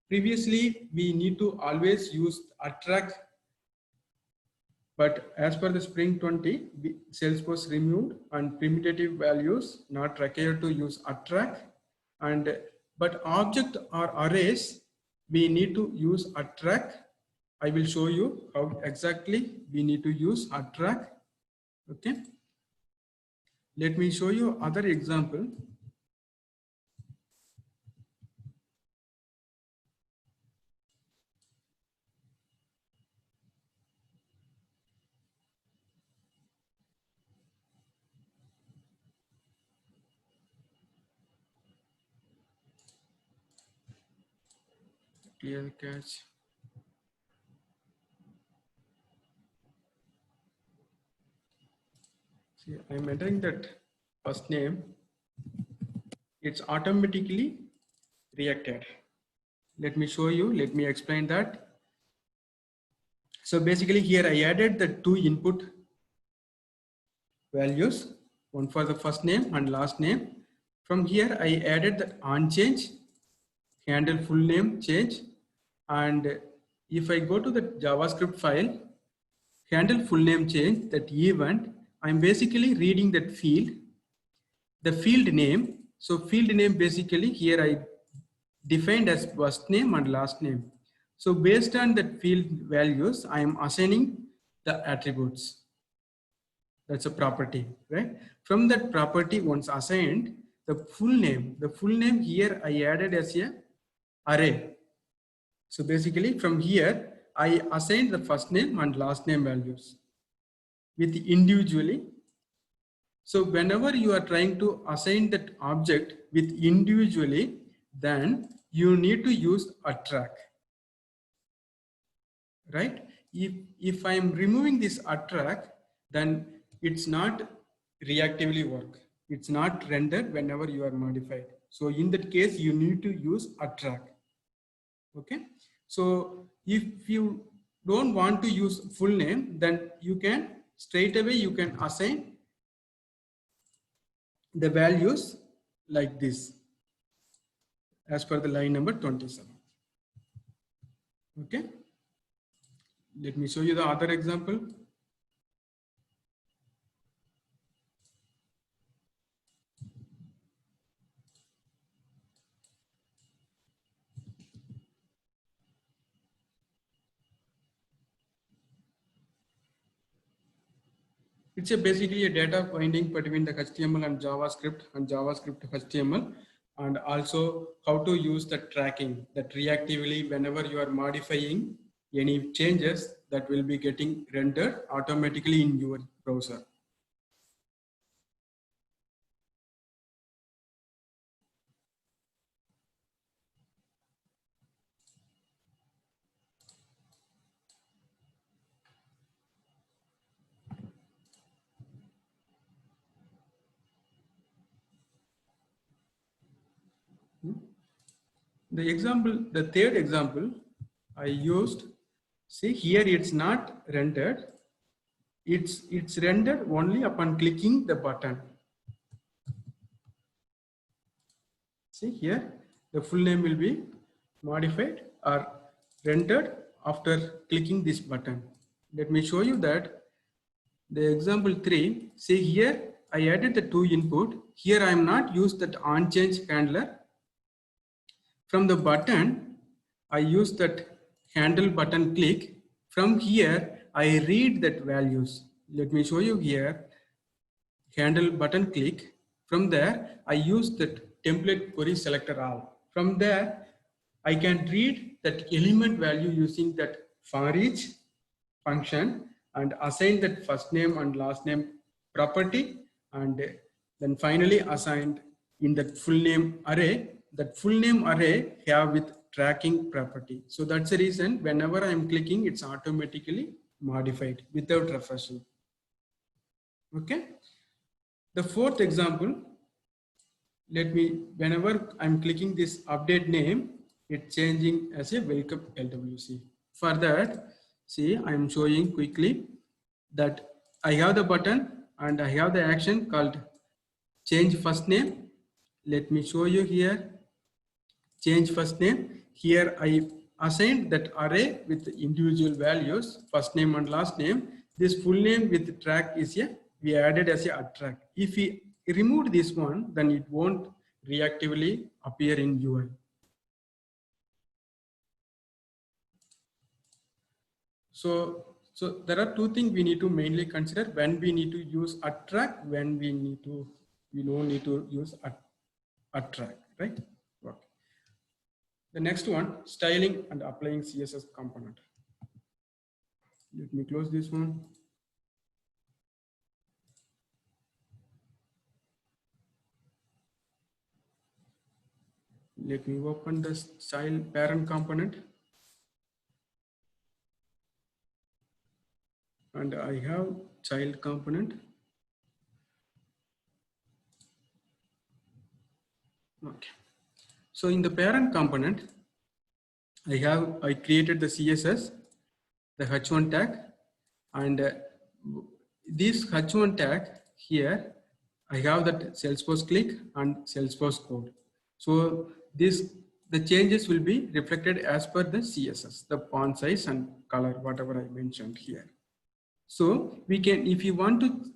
Previously, we need to always use a track, but as per the Spring 20, Salesforce removed and primitive values not required to use a track. And but object or arrays, we need to use a track. I will show you how exactly we need to use a track. Okay. Let me show you other example. Clear catch. See, I'm entering that first name. It's automatically reacted. Let me show you. Let me explain that. So basically here I added the two input values, one for the first name and last name. From here I added the on change, handle full name change. And if I go to the JavaScript file, handle full name change, that event, I'm basically reading that field, the field name. So field name basically here I defined as first name and last name. So based on that field values, I am assigning the attributes. That's a property, right? From that property, once assigned, the full name here I added as a array. So basically from here, I assigned the first name and last name values with individually. So whenever you are trying to assign that object with individually, then you need to use a track, right? If I am removing this attract, then it's not reactively work. It's not rendered whenever you are modified. So in that case, you need to use attract. Okay. So if you don't want to use full name, then you can straight away, you can assign the values like this as per the line number 27. Okay. Let me show you the other example. It's basically a data binding between the HTML and JavaScript HTML, and also how to use the tracking that reactively whenever you are modifying any changes that will be getting rendered automatically in your browser. The third example I used, see here it's not rendered, it's rendered only upon clicking the button. See here, the full name will be modified or rendered after clicking this button. Let me show you that. The example 3, see here, I added the 2 input. Here I am not used that on change handler. From the button, I use that handle button click. From here, I read that values. Let me show you here, handle button click. From there, I use that template query selector all. From there, I can read that element value using that for each function and assign that first name and last name property, and then finally assigned in that full name array. That full name array have with tracking property. So that's the reason whenever I am clicking, it's automatically modified without refreshing. Okay. The fourth example, whenever I'm clicking this update name, it's changing as a welcome LWC. For that, see, I'm showing quickly that I have the button and I have the action called change first name. Let me show you here, change first name. Here I assigned that array with individual values, first name and last name. This full name with track is we added as a track. If we remove this one, then it won't reactively appear in UI. So there are 2 things we need to mainly consider when we need to use attract, when we don't need to use attract, right? Okay. The next one, styling and applying CSS component. Let me close this one. Let me open the style parent component. And I have child component. Okay. So in the parent component, I created the CSS, the h1 tag, and this h1 tag here, I have that Salesforce click and Salesforce code. So the changes will be reflected as per the CSS, the font size and color, whatever I mentioned here. So we can, if you want to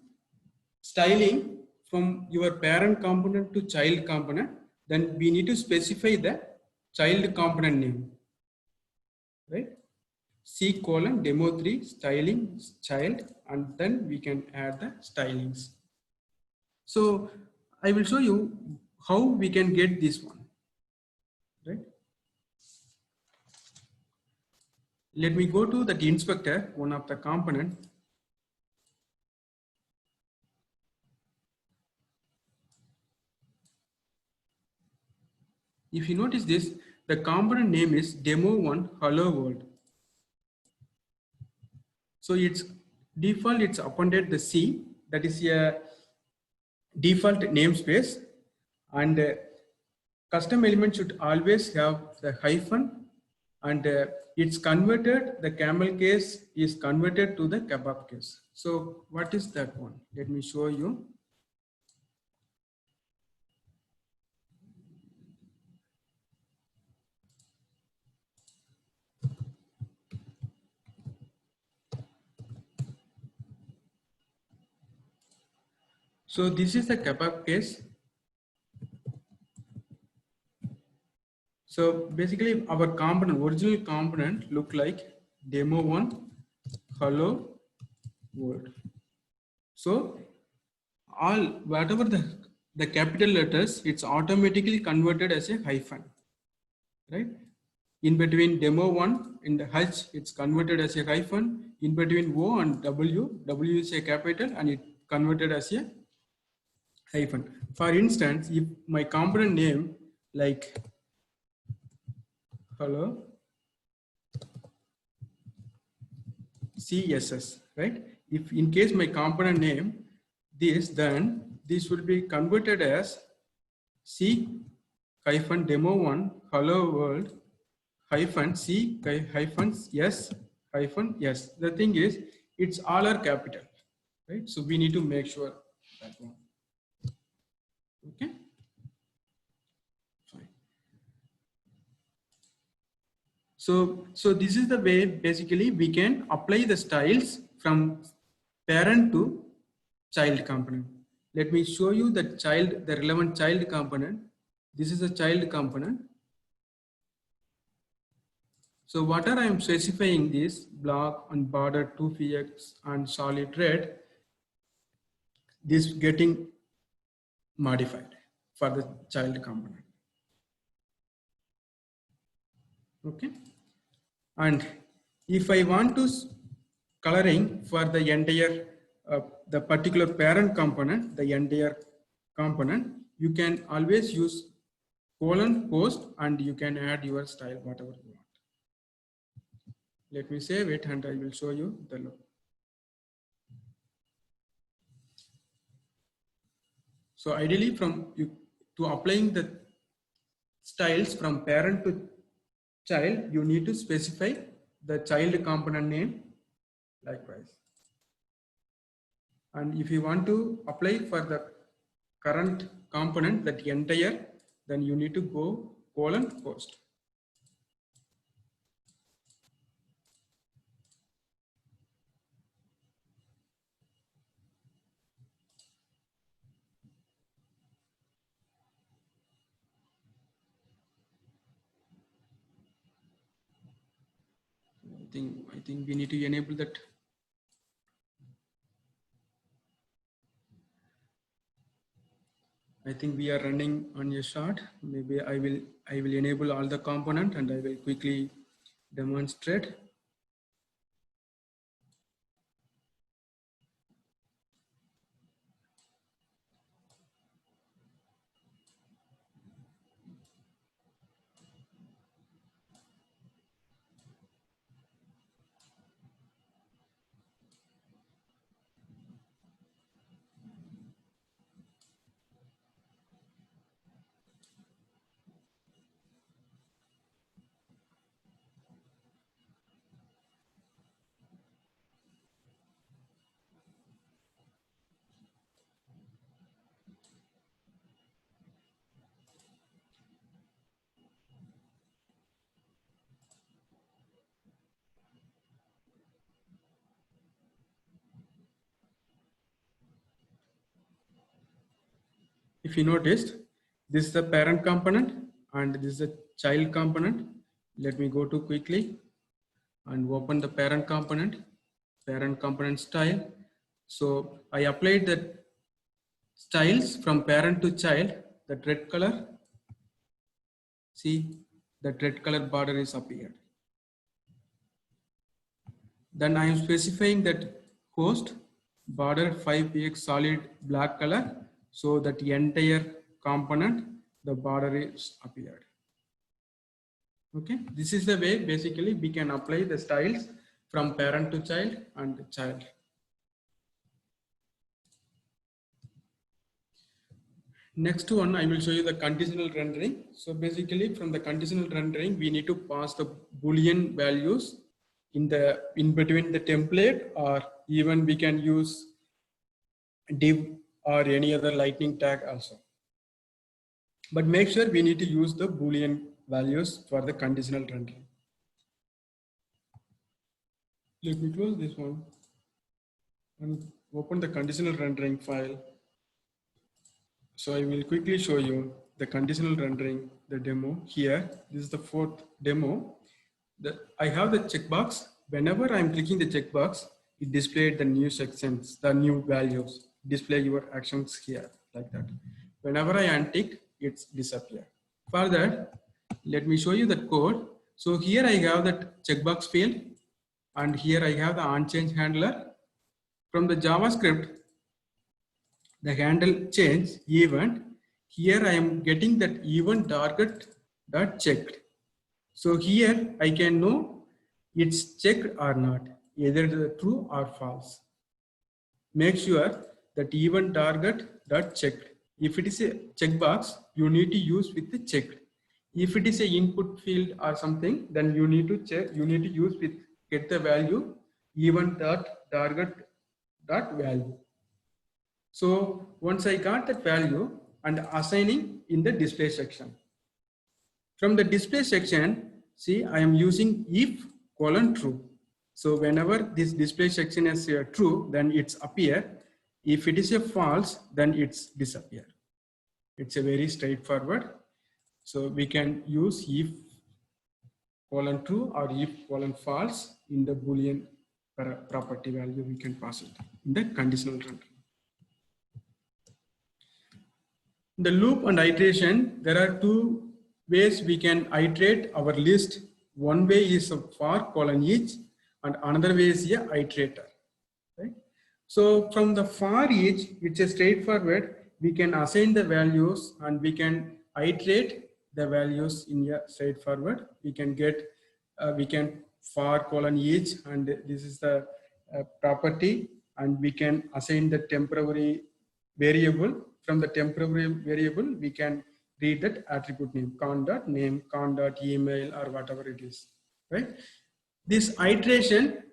styling from your parent component to child component, then we need to specify the child component name, right? C:\demo3 styling child, and then we can add the stylings. So I will show you how we can get this one, right? Let me go to that inspector, one of the component. If you notice this, the component name is demo1 hello world. So it's default, it's appended the C, that is a default namespace, and custom element should always have the hyphen, and it's converted, the camel case is converted to the kebab case. So what is that one? Let me show you. So this is the kebab case. So basically our component, original component look like demo1 hello world. So all whatever the capital letters, it's automatically converted as a hyphen, right? In between demo1 in the H, it's converted as a hyphen. In between O and W is a capital and it converted as a hyphen. For instance, if my component name like hello CSS, right? If in case my component name this, then this will be converted as C hyphen demo1 hello world hyphen C hyphen S hyphen S. The thing is, it's all are capital, right? So we need to make sure that one. Okay. Fine. So this is the way basically we can apply the styles from parent to child component. Let me show you the relevant child component. This is a child component. So whatever I am specifying this block and border 2px and solid red, this getting modified for the child component. Okay. And if I want to coloring for the entire the particular parent component, the entire component, you can always use colon post and you can add your style whatever you want. Let me save it and I will show you the look. So ideally to applying the styles from parent to child, you need to specify the child component name likewise. And if you want to apply for the current component, that entire, then you need to go colon post. I think we need to enable that. I think we are running on a short. Maybe I will enable all the component and I will quickly demonstrate. If you noticed, this is the parent component and this is the child component. Let me go to quickly and open the parent component style. So I applied the styles from parent to child, that red color. See, that red color border is appeared. Then I am specifying that host border 5px solid black color, so that the entire component, the border is appeared. Okay, this is the way basically we can apply the styles from parent to child and child. Next one, I will show you the conditional rendering. So basically from the conditional rendering, we need to pass the Boolean values in between the template, or even we can use div or any other lightning tag also. But make sure we need to use the Boolean values for the conditional rendering. Let me close this one and open the conditional rendering file. So I will quickly show you the conditional rendering, the demo here. This is the fourth demo. I have the checkbox. Whenever I'm clicking the checkbox, it displayed the new sections, the new values. Display your actions here like that. Whenever I untick, it's disappear. Further, let me show you the code. So here I have that checkbox field, and here I have the onChange handler. From the JavaScript, the handle change event. Here I am getting that event target dot checked. So here I can know it's checked or not, either the true or false. Make sure that event target dot checked. If it is a checkbox, you need to use with the checked. If it is a input field or something, then you need to check. You need to use with get the value event dot target dot value. So once I got that value and assigning in the display section. From the display section, see, I am using if colon true. So whenever this display section is true, then it's appear. If it is a false, then it's disappear. It's a very straightforward. So we can use if colon true or if colon false in the Boolean property value. We can pass it in the conditional run. The loop and iteration, there are two ways we can iterate our list. One way is for colon each, and another way is a iterator. Right? So from the for each, it's a straightforward. We can assign the values and we can iterate the values in a straightforward. We can get, we can for colon each, and this is the property, and we can assign the temporary variable. From the temporary variable, we can read that attribute name, con.name, con.email, or whatever it is, right? This iteration,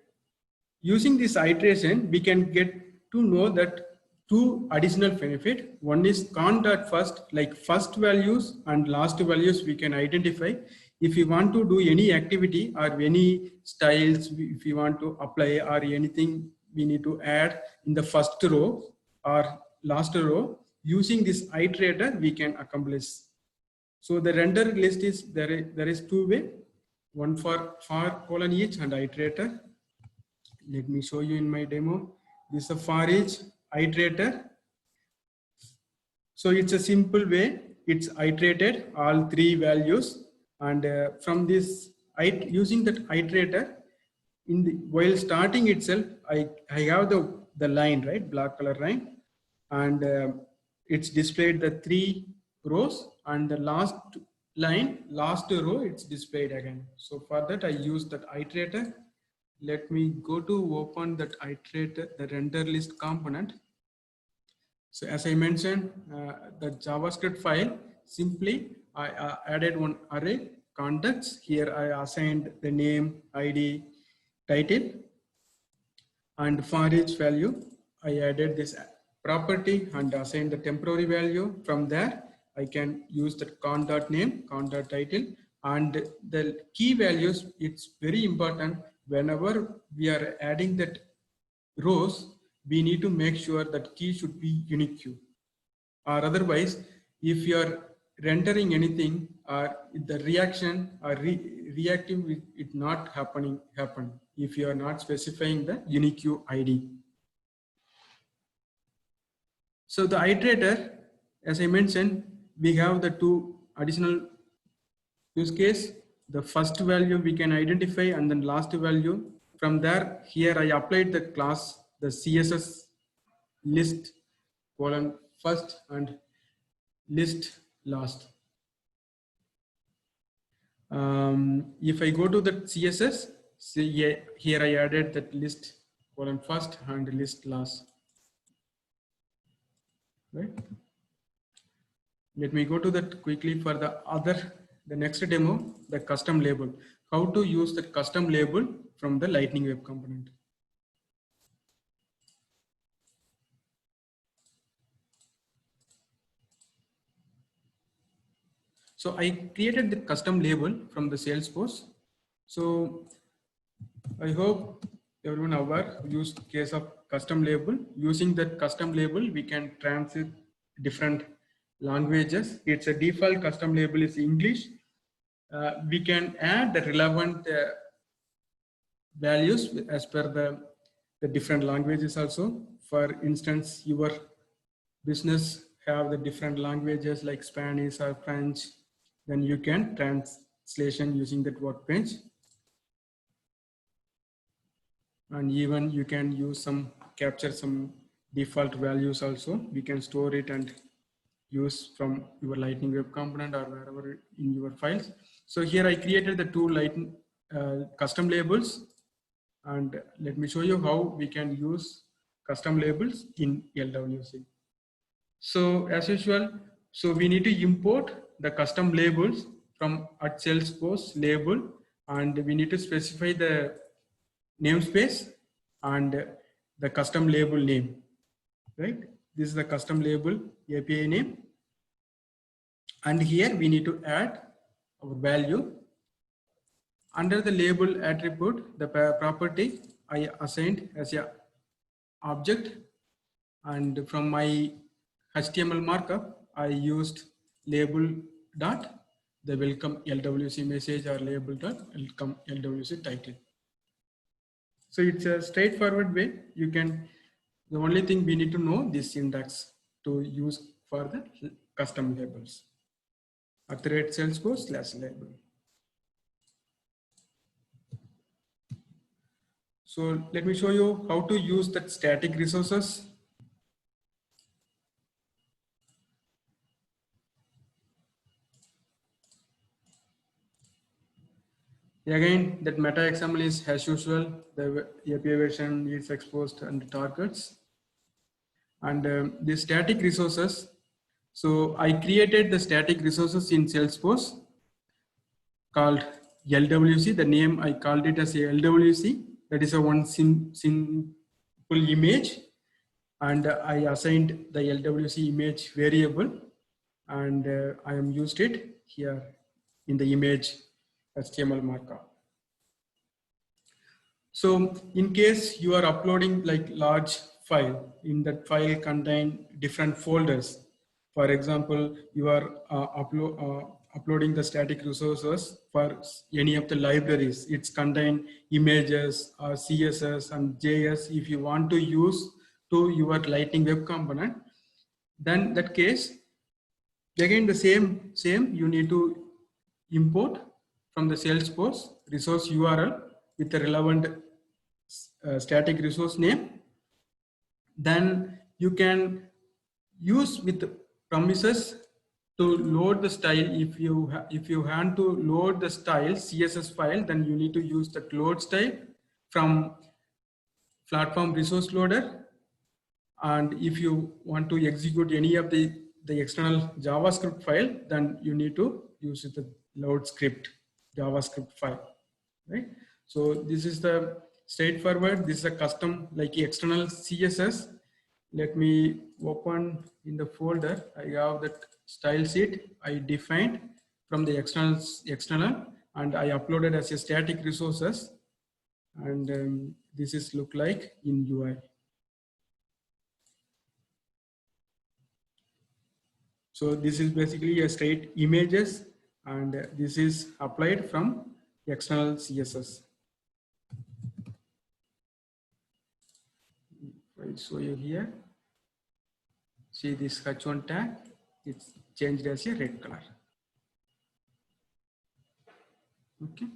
using this iteration, we can get to know that two additional benefit. One is con.first, like first values and last values we can identify. If you want to do any activity or any styles, if you want to apply or anything we need to add in the first row or last row, using this iterator we can accomplish. So the render list is there is two way, one for colon each and iterator. Let me show you in my demo. This is a for each iterator. So it's a simple way, it's iterated all three values, and from this using that iterator, in the while starting itself, I have the line, right, black color line, and it's displayed the 3 rows, and the last line, last row, it's displayed again. So for that I use that iterator. Let me go to open that iterator, the render list component. So as I mentioned, the JavaScript file, simply I added one array contacts. Here I assigned the name, ID, title, and for each value I added this property and assign the temporary value. From there I can use the con.name, con.title, and the key values. It's very important whenever we are adding that rows, we need to make sure that key should be unique, or otherwise if you are rendering anything or the reaction or reactive, it not happen if you are not specifying the unique ID. So the iterator, as I mentioned, we have the two additional use case. The first value we can identify, and then last value. From there, here I applied the class, the CSS list colon first and list last. If I go to the CSS, see here I added that list colon first and list last. Right. Let me go to that quickly for the next demo, the custom label. How to use the custom label from the Lightning Web Component. So I created the custom label from the Salesforce. So I hope everyone aware use case of custom label. Using that custom label, we can transit different languages. It's a default custom label is English. We can add the relevant values as per the different languages also. For instance, your business have the different languages like Spanish or French, then you can installation using that workbench. And even you can use some capture some default values also. We can store it and use from your Lightning Web Component or wherever in your files. So here I created the two Lightning custom labels, and let me show you how we can use custom labels in LWC. So as usual, so we need to import the custom labels from at Salesforce label, and we need to specify the namespace and the custom label name, right? This is the custom label API name. And here we need to add our value. Under the label attribute, the property I assigned as a object, and from my HTML markup, I used label dot the welcome LWC message or label dot welcome LWC title. So it's a straightforward way. You can, the only thing we need to know this syntax to use for the custom labels. @Salesforce/label. So let me show you how to use that static resources. Again, that meta XML is as usual. The API version is exposed and targets. And the static resources. So I created the static resources in Salesforce called LWC. The name I called it as a LWC. That is a one simple image. And I assigned the LWC image variable, and I am used it here in the image HTML markup. So in case you are uploading like large file, in that file contain different folders. For example, you are uploading the static resources for any of the libraries. It's contain images or CSS and JS. If you want to use to your Lightning Web Component, then that case, again the same you need to import from the Salesforce resource URL with the relevant static resource name. Then you can use with promises to load the style. If you want to load the style CSS file, then you need to use the load style from platform resource loader. And if you want to execute any of the external JavaScript file, then you need to use the load script JavaScript file, right? So this is the straightforward. This is a custom like external CSS. Let me open in the folder. I have that style sheet I defined from the external, and I uploaded as a static resources. And this is look like in UI. So this is basically a straight images, and this is applied from external CSS. I'll show you here. See this H1 tag, it's changed as a red color. Okay.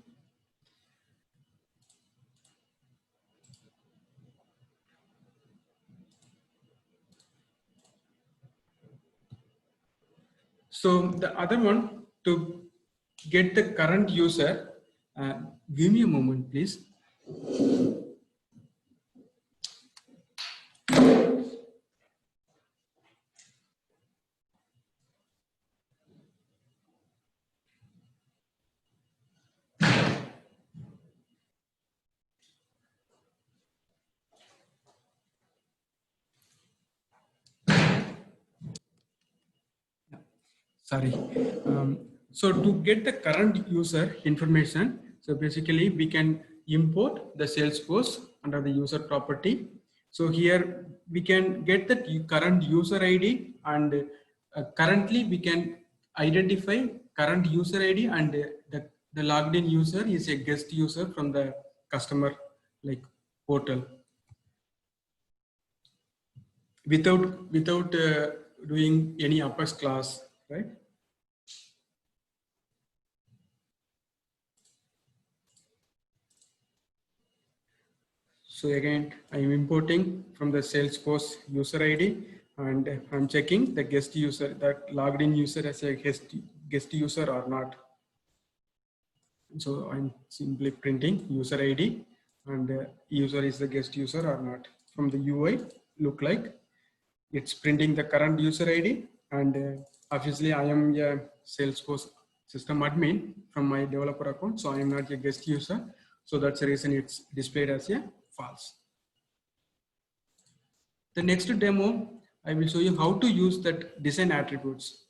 So the other one, to get the current user, give me a moment, please. Sorry. So to get the current user information, so basically we can import the Salesforce under the user property. So here we can get the current user ID, and currently we can identify current user ID, and the logged in user is a guest user from the customer like portal without doing any Apex class, right? So again, I'm importing from the Salesforce user ID and I'm checking the guest user, that logged in user as a guest user or not. So I'm simply printing user ID and user is the guest user or not. From the UI, look like it's printing the current user ID and obviously I am a Salesforce system admin from my developer account. So I am not a guest user. So that's the reason it's displayed as a false. The next demo, I will show you how to use that design attributes.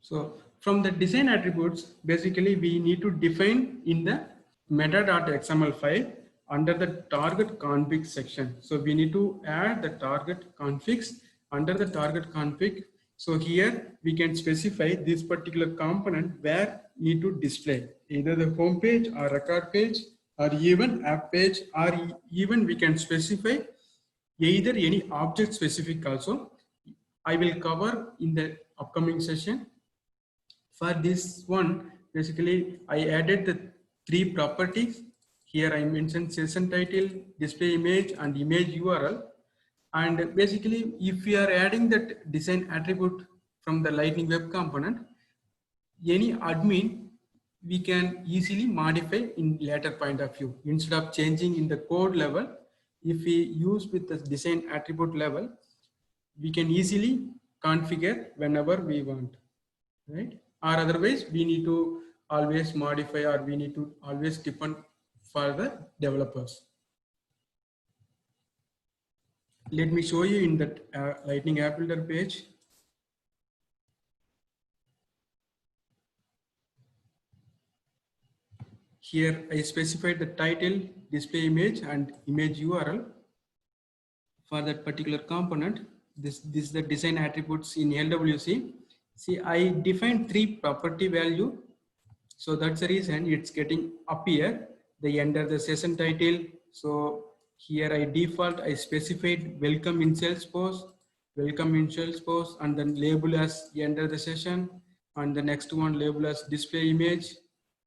So from the design attributes, basically we need to define in the meta.xml file under the target config section. So we need to add the target configs under the target config. So here we can specify this particular component where need to display either the home page or record page or even app page, or even we can specify either any object specific also. I will cover in the upcoming session. For this one, basically I added the three properties. Here I mentioned session title, display image and image URL. And basically if we are adding that design attribute from the Lightning Web Component, any admin we can easily modify in later point of view. Instead of changing in the code level, if we use with the design attribute level, we can easily configure whenever we want, right? Or otherwise we need to always modify, or we need to always depend for the developers. Let me show you in that Lightning App Builder page. Here I specified the title, display image and image URL for that particular component. This is the design attributes in LWC. See, I defined three property value. So that's the reason it's getting up here. They enter the session title. So here I default, I specified welcome in Salesforce, welcome in Salesforce, and then label as enter the session. And the next one label as display image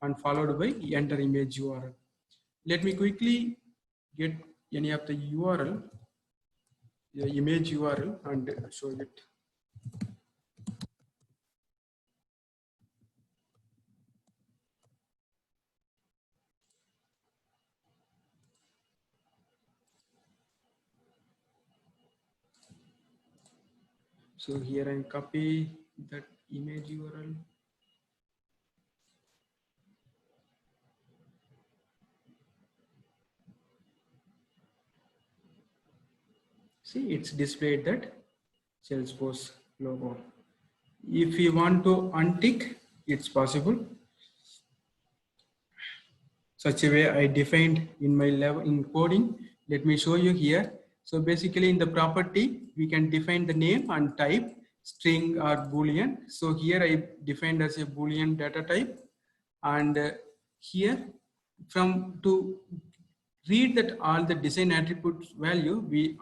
and followed by enter image URL. Let me quickly get any of the URL, the image URL, and show it. So here I copy that image URL. See, it's displayed that Salesforce logo. If you want to untick, it's possible. Such a way I defined in my level in coding. Let me show you here. So basically in the property, we can define the name and type, string or Boolean. So here I defined as a Boolean data type. And here from to read that all the design attributes value, we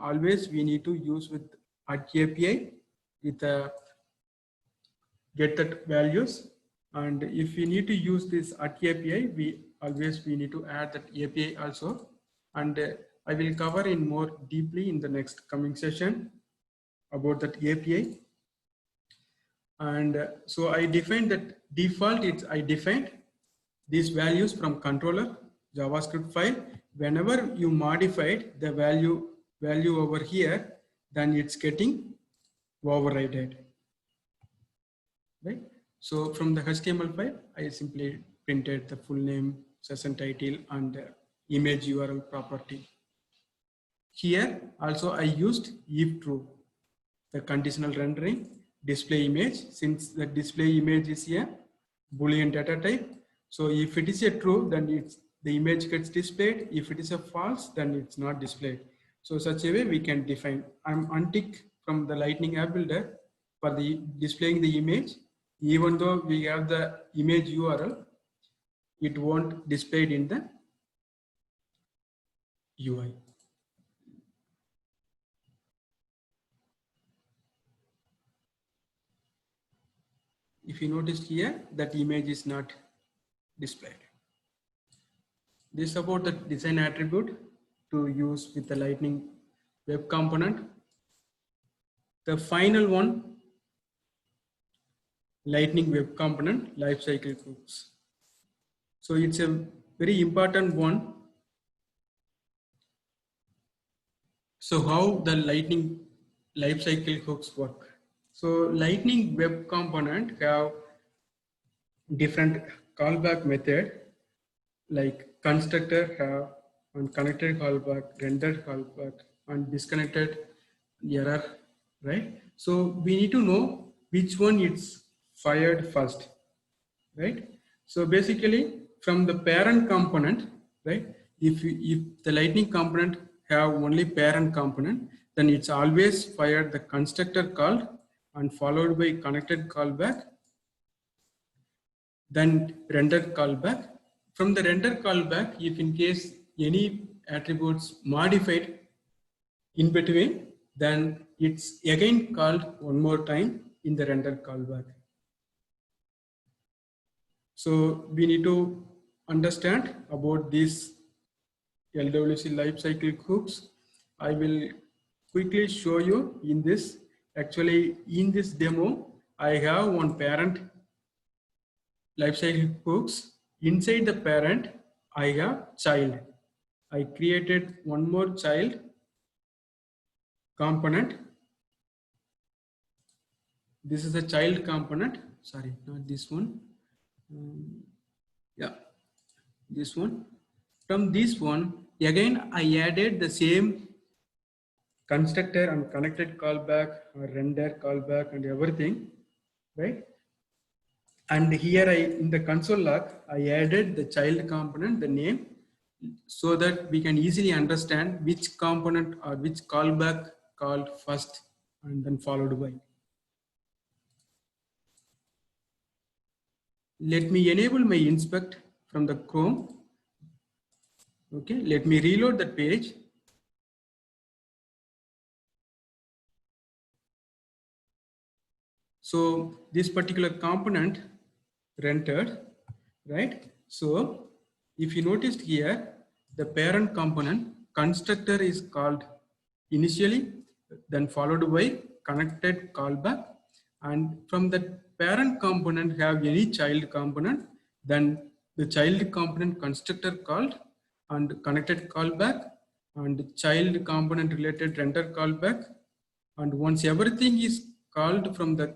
need to use with API with get that values. And if we need to use this API, we need to add that API also. And I will cover in more deeply in the next coming session about that API. And so I defined that default, I defined these values from controller JavaScript file. Whenever you modified the value over here, then it's getting overridden, right? So from the HTML file, I simply printed the full name, session title, and image URL property. Here also I used if true, the conditional rendering, display image, since the display image is a Boolean data type. So if it is a true, then the image gets displayed. If it is a false, then it's not displayed. So such a way we can define. I'm untick from the Lightning App Builder for the displaying the image. Even though we have the image URL, it won't displayed in the UI. If you notice here, that image is not displayed. This is about the design attribute to use with the Lightning Web Component. The final one, Lightning Web Component lifecycle hooks. So it's a very important one. So how the Lightning lifecycle hooks work? So Lightning Web Component have different callback method, like constructor have and connected callback, rendered callback, and disconnected error, right? So we need to know which one it's fired first, right? So basically from the parent component, right? If the Lightning component have only parent component, then it's always fired the constructor called and followed by connected callback, then render callback. From the render callback, if in case any attributes modified in between, then it's again called one more time in the render callback. So we need to understand about these LWC lifecycle hooks. I will quickly show you in this. Actually, in this demo, I have one parent lifecycle hooks. Inside the parent, I have child. I created one more child component. This is a child component. Sorry, not this one. Yeah, this one. From this one, again, I added the same constructor and connected callback, or render callback, and everything, right? And here in the console log, I added the child component, the name, so that we can easily understand which component or which callback called first and then followed by. Let me enable my inspect from the Chrome. Okay, let me reload the page. So this particular component rendered, right? So if you noticed here, the parent component constructor is called initially, then followed by connected callback, and from the parent component have any child component, then the child component constructor called and connected callback and child component related render callback, and once everything is called from the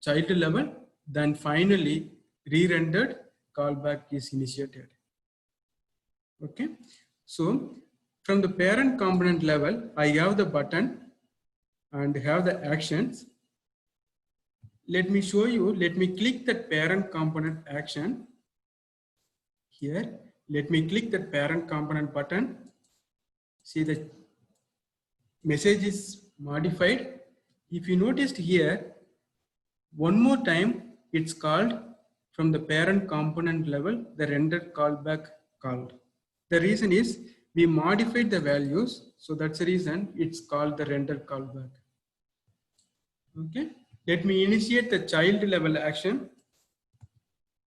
child level, then finally re-rendered callback is initiated. Okay, so from the parent component level, I have the button and have the actions. Let me show you. Let me click that parent component action here. Let me click that parent component button. See, the message is modified. If you noticed here, one more time, it's called from the parent component level, the rendered callback called. The reason is we modified the values, so that's the reason it's called the rendered callback. Okay, let me initiate the child level action.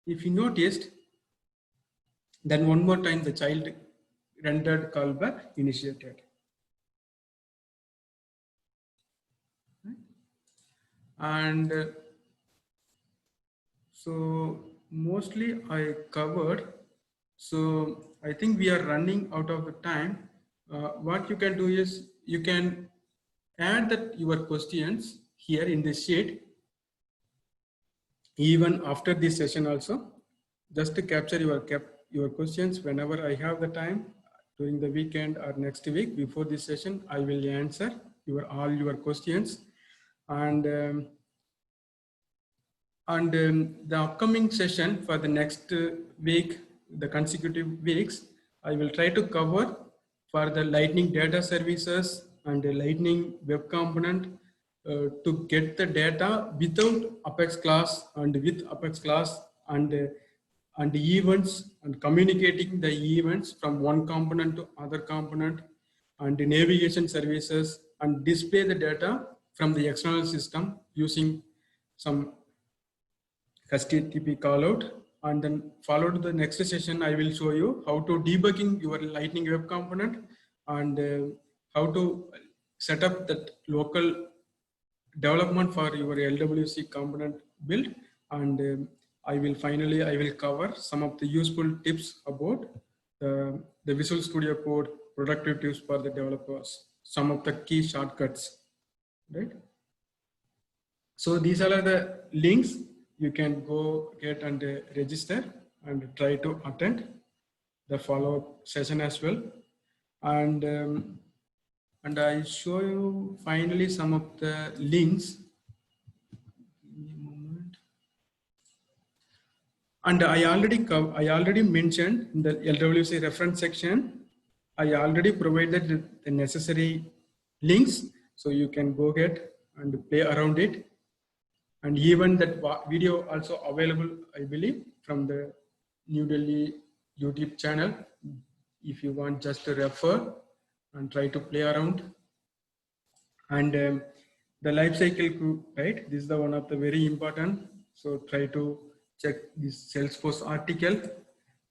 If you noticed, then one more time the child rendered callback initiated. And so mostly I covered. So I think we are running out of the time. What you can do is you can add that your questions here in this sheet even after this session also, just to capture your questions whenever I have the time during the weekend or next week before this session. I will answer all your questions, and the upcoming session for the next week, the consecutive weeks, I will try to cover for the Lightning data services and the Lightning web component to get the data without Apex class and with Apex class, and events, and communicating the events from one component to other component, and the navigation services, and display the data from the external system using some HTTP callout and then followed the next session, I will show you how to debugging your Lightning Web Component and how to set up that local development for your LWC component build. And I will cover some of the useful tips about the Visual Studio Code productive tips for the developers, some of the key shortcuts, right? So these are the links you can go get and register and try to attend the follow-up session as well. And I show you finally some of the links. Give me a moment. And I already mentioned in the LWC reference section, I already provided the necessary links, so you can go get and play around it. And even that video also available, I believe, from the New Delhi YouTube channel. If you want just to refer and try to play around. And the life cycle group, right? This is the one of the very important. So try to check this Salesforce article.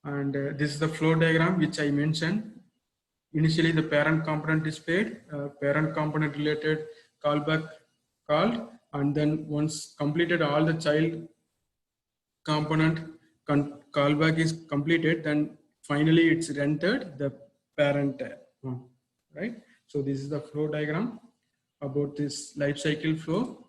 And this is the flow diagram, which I mentioned. Initially, the parent component displayed, parent component related callback called, and then once completed all the child component callback is completed, then finally it's rendered the parent one, right? So this is the flow diagram about this life cycle flow.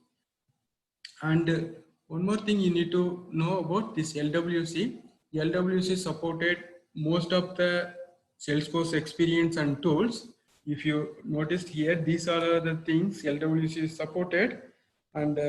And one more thing you need to know about this LWC. LWC supported most of the Salesforce experience and tools. If you noticed here, these are the things LWC is supported, and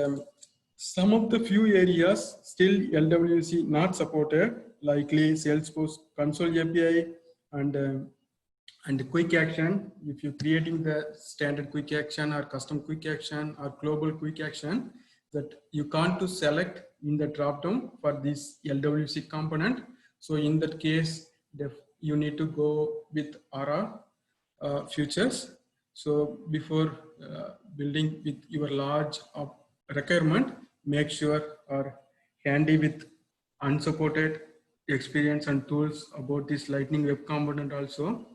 some of the few areas still LWC not supported, likely Salesforce console API and quick action. If you're creating the standard quick action or custom quick action or global quick action, that you can't to select in the dropdown for this LWC component. So in that case, you need to go with Aura features. So before building with your large requirement, make sure are handy with unsupported experience and tools about this Lightning Web Component also.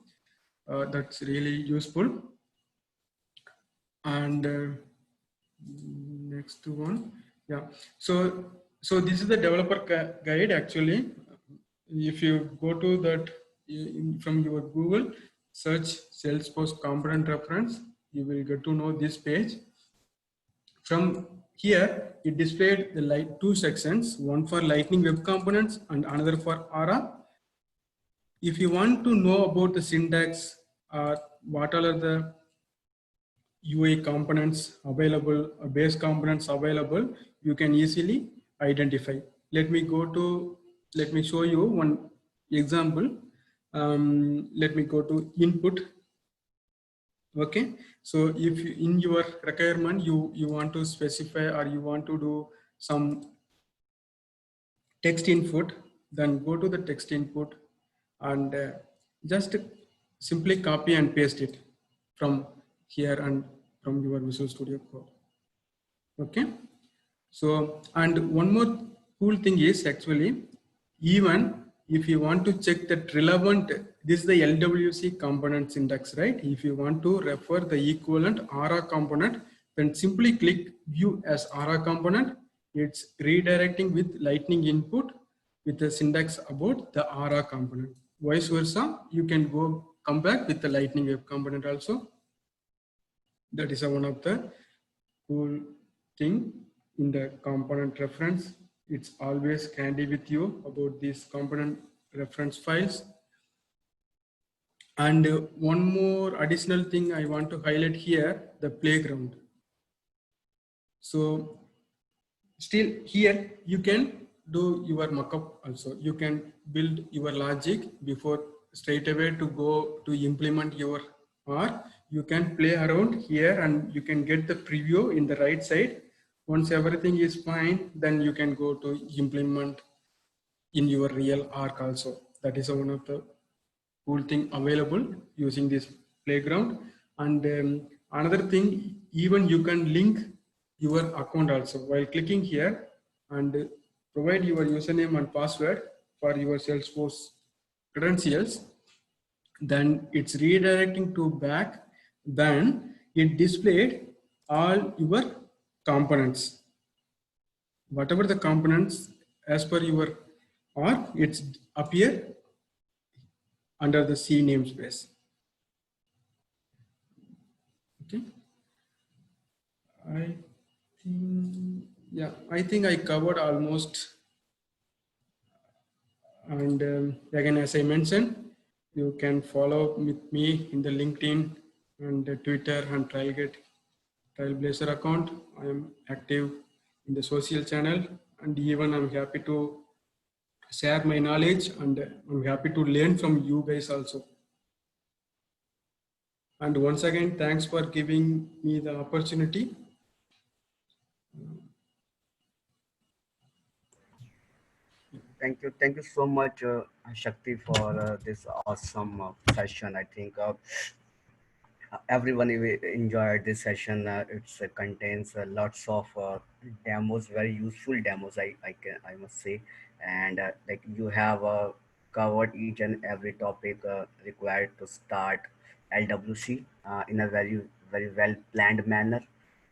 That's really useful. And next one, yeah. So this is the developer guide. Actually, if you go to that from your Google search Salesforce component reference, you will get to know this page. From here, it displayed the two sections, one for Lightning Web Components and another for Aura. If you want to know about the syntax, what are the UI components available, base components available, you can easily identify. Let me show you one example. Let me go to input. Okay, so if you, in your requirement you want to specify or you want to do some text input, then go to the text input and just simply copy and paste it from here and from your Visual Studio Code. Okay, so and one more cool thing is actually, even if you want to check that relevant, this is the LWC component syntax, right? If you want to refer the equivalent Aura component, then simply click view as Aura component. It's redirecting with Lightning input with the syntax about the Aura component. Vice versa, you can come back with the Lightning Web Component also. That is one of the cool thing in the component reference. It's always handy with you about these component reference files. And one more additional thing I want to highlight here, the playground. So still here you can do your mockup also. You can build your logic before straight away to go to implement your R. You can play around here and you can get the preview in the right side. Once everything is fine, then you can go to implement in your real arc also. That is one of the cool thing available using this playground. And another thing, even you can link your account also while clicking here, and provide your username and password for your Salesforce credentials, then it's redirecting to back, then it displayed all your components. Whatever the components as per your or it's appear under the C namespace. Okay. I think, yeah, I think I covered almost. And again, as I mentioned, you can follow with me in the LinkedIn and the Twitter and Trailblazer account. I am active in the social channel, and even I'm happy to share my knowledge, and I'm happy to learn from you guys also. And once again, thanks for giving me the opportunity.
Thank you so much, Shakti, for this awesome session. I think everyone enjoyed this session. It contains lots of demos, very useful demos. I must say, and like you have covered each and every topic required to start LWC in a very well planned manner,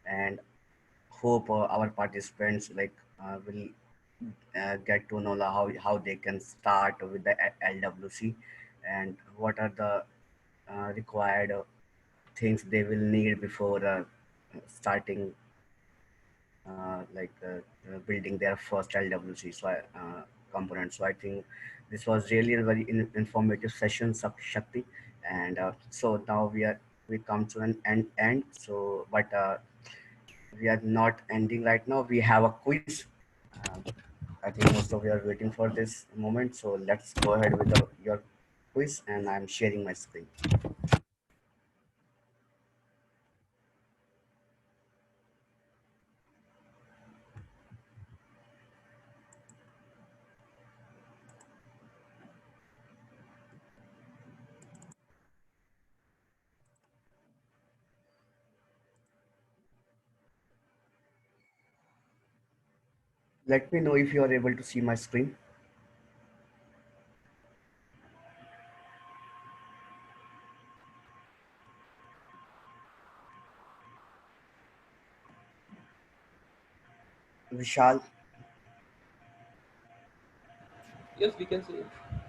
and hope our participants will get to know how they can start with the LWC and what are the required things they will need before starting building their first LWC component. So I think this was really a very informative session, Shakti. And so now we come to an end. So but we are not ending right now. We have a quiz. Uh, I think most of you are waiting for this moment. So let's go ahead with your quiz, and I'm sharing my screen. Let me know if you are able to see my screen. Vishal.
Yes, we can see it.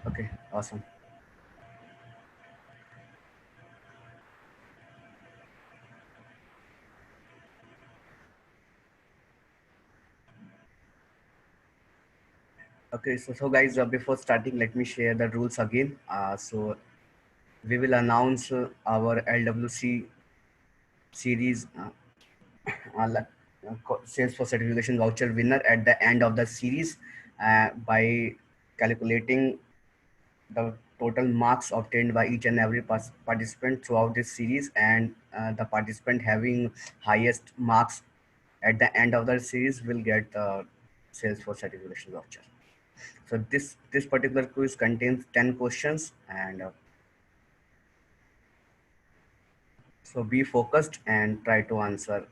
Okay, awesome. Okay, so guys, before starting, let me share the rules again. So we will announce our LWC series Salesforce certification voucher winner at the end of the series by calculating the total marks obtained by each and every participant throughout this series, and the participant having highest marks at the end of the series will get the Salesforce certification voucher. So this particular quiz contains 10 questions, and so be focused and try to answer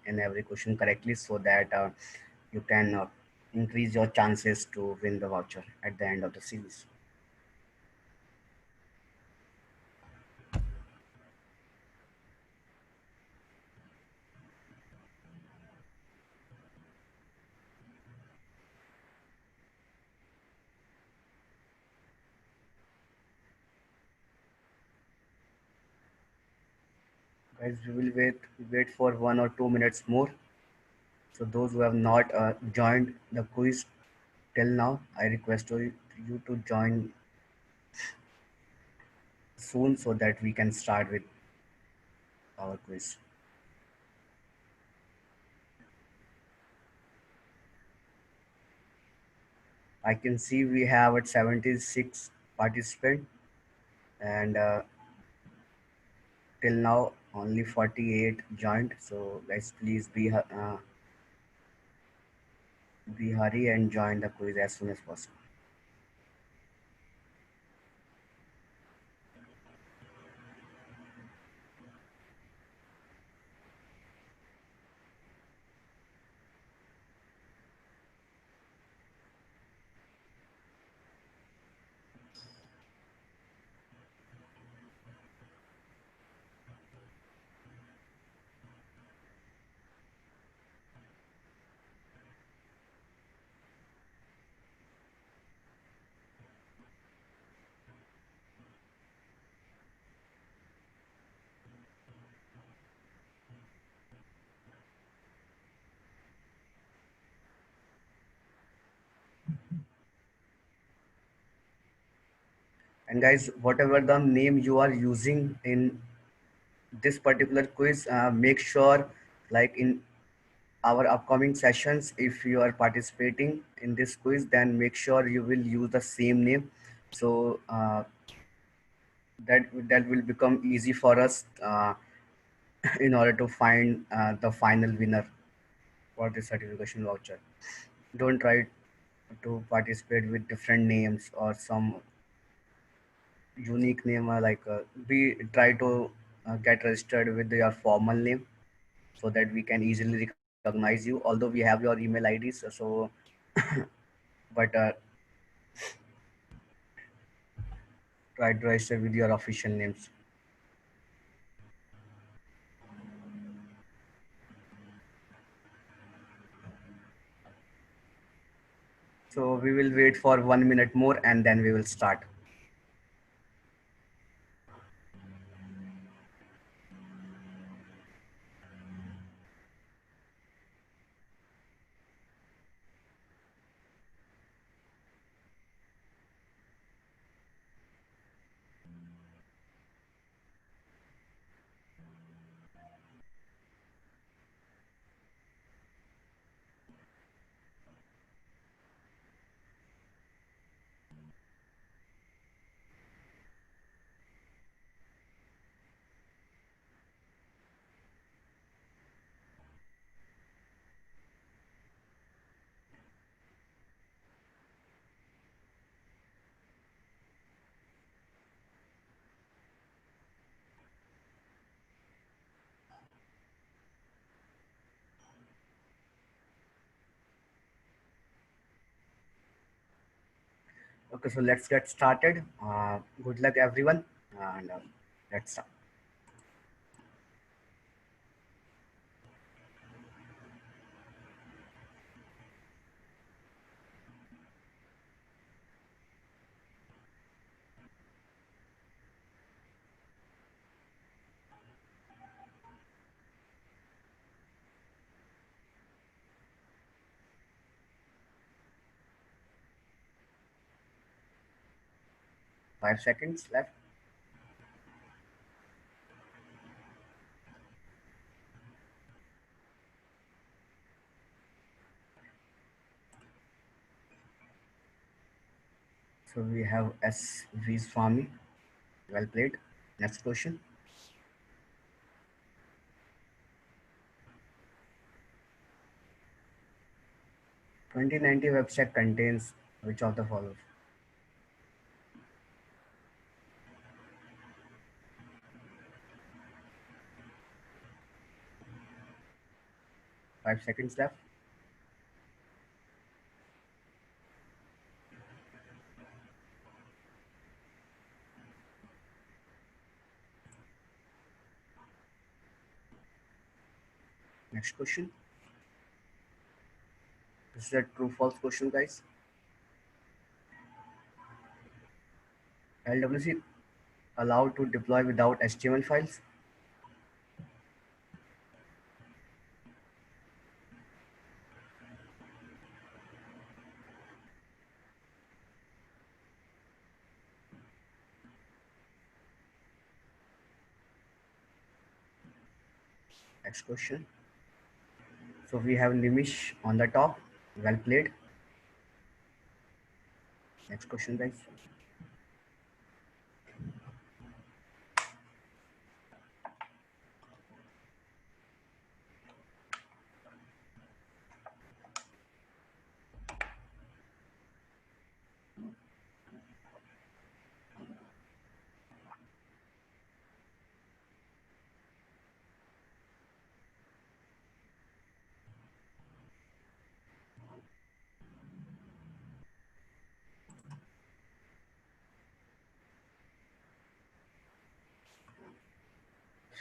and every question correctly so that you can increase your chances to win the voucher at the end of the series. Guys, we will wait for 1 or 2 minutes more. So those who have not joined the quiz till now, I request you to join soon so that we can start with our quiz. I can see we have at 76 participants, and till now only 48 joined. So guys, please be hurry and join the quiz as soon as possible. And guys, whatever the name you are using in this particular quiz, make sure, like in our upcoming sessions, if you are participating in this quiz, then make sure you will use the same name. So that will become easy for us in order to find the final winner for the certification voucher. Don't try to participate with different names or some unique name. We try to get registered with your formal name so that we can easily recognize you. Although we have your email IDs, so but try to register with your official names. So we will wait for 1 minute more and then we will start. Okay, so let's get started. Good luck, everyone, and let's start. 5 seconds left. So we have S.V. Swami. Well played. Next question. 2090 website contains which of the follows? Five seconds left. Next question. This is a true false question, guys. LWC allowed to deploy without HTML files? Next question. So we have Nimish on the top. Well played. Next question, guys.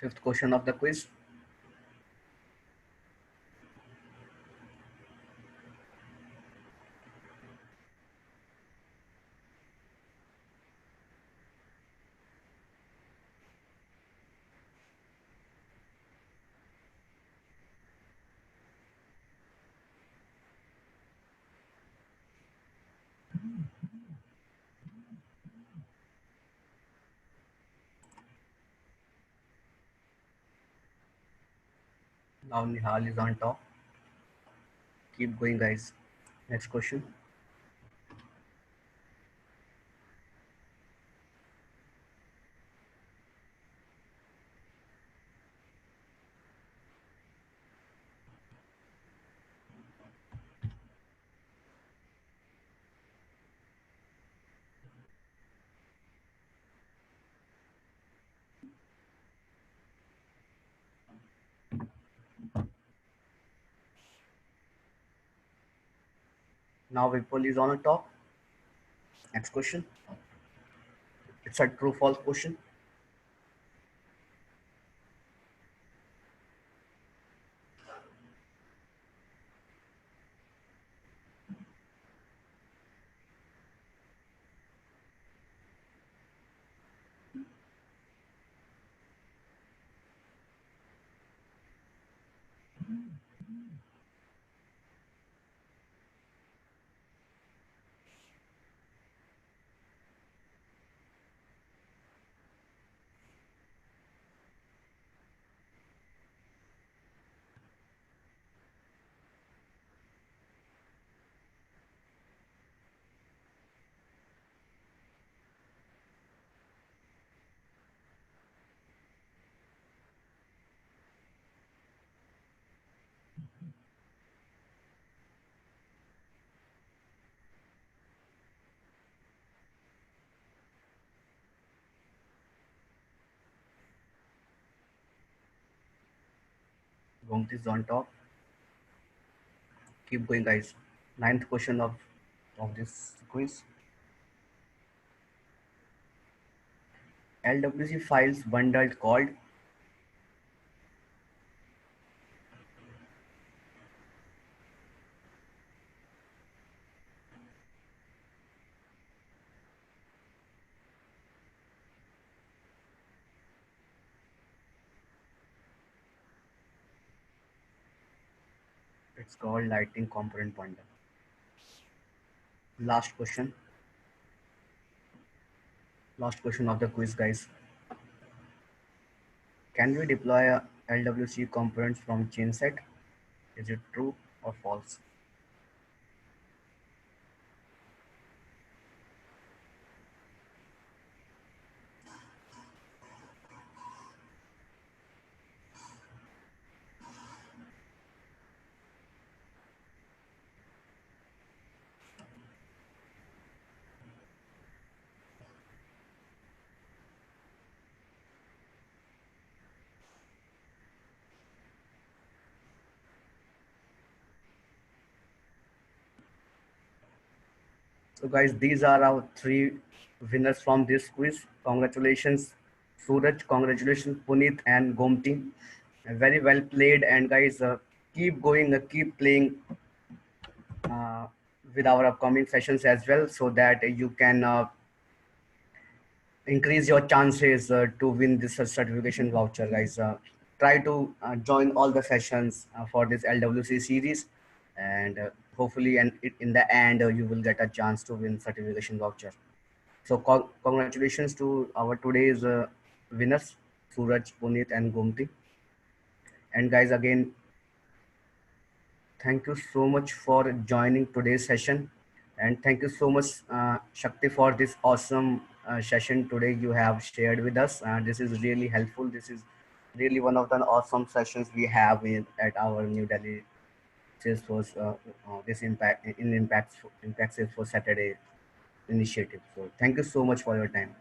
Fifth question of the quiz. Now Nihal is on top. Keep going, guys. Next question. Now Vipul is on top. Next question. It's a true false question. Gomti is on top. Keep going, guys. Ninth question of this quiz. LWC files bundled called. It's called Lightning Component Bundle. Last question. Last question of the quiz, guys. Can we deploy a LWC components from chainset? Is it true or false? So guys, these are our three winners from this quiz. Congratulations, Suraj. Congratulations, Puneet and Gomti. Very well played. And guys, keep going, keep playing uh, with our upcoming sessions as well, so that you can increase your chances to win this certification voucher, guys. Try to join all the sessions for this LWC series, and hopefully, and in the end, you will get a chance to win certification voucher. So, congratulations to our today's winners, Suraj, Puneet, and Gomti. And guys, again, thank you so much for joining today's session. And thank you so much, Shakti, for this awesome session today you have shared with us. This is really helpful. This is really one of the awesome sessions we have at our New Delhi Salesforce, this impact in Impact Salesforce Saturday initiative. So thank you so much for your time.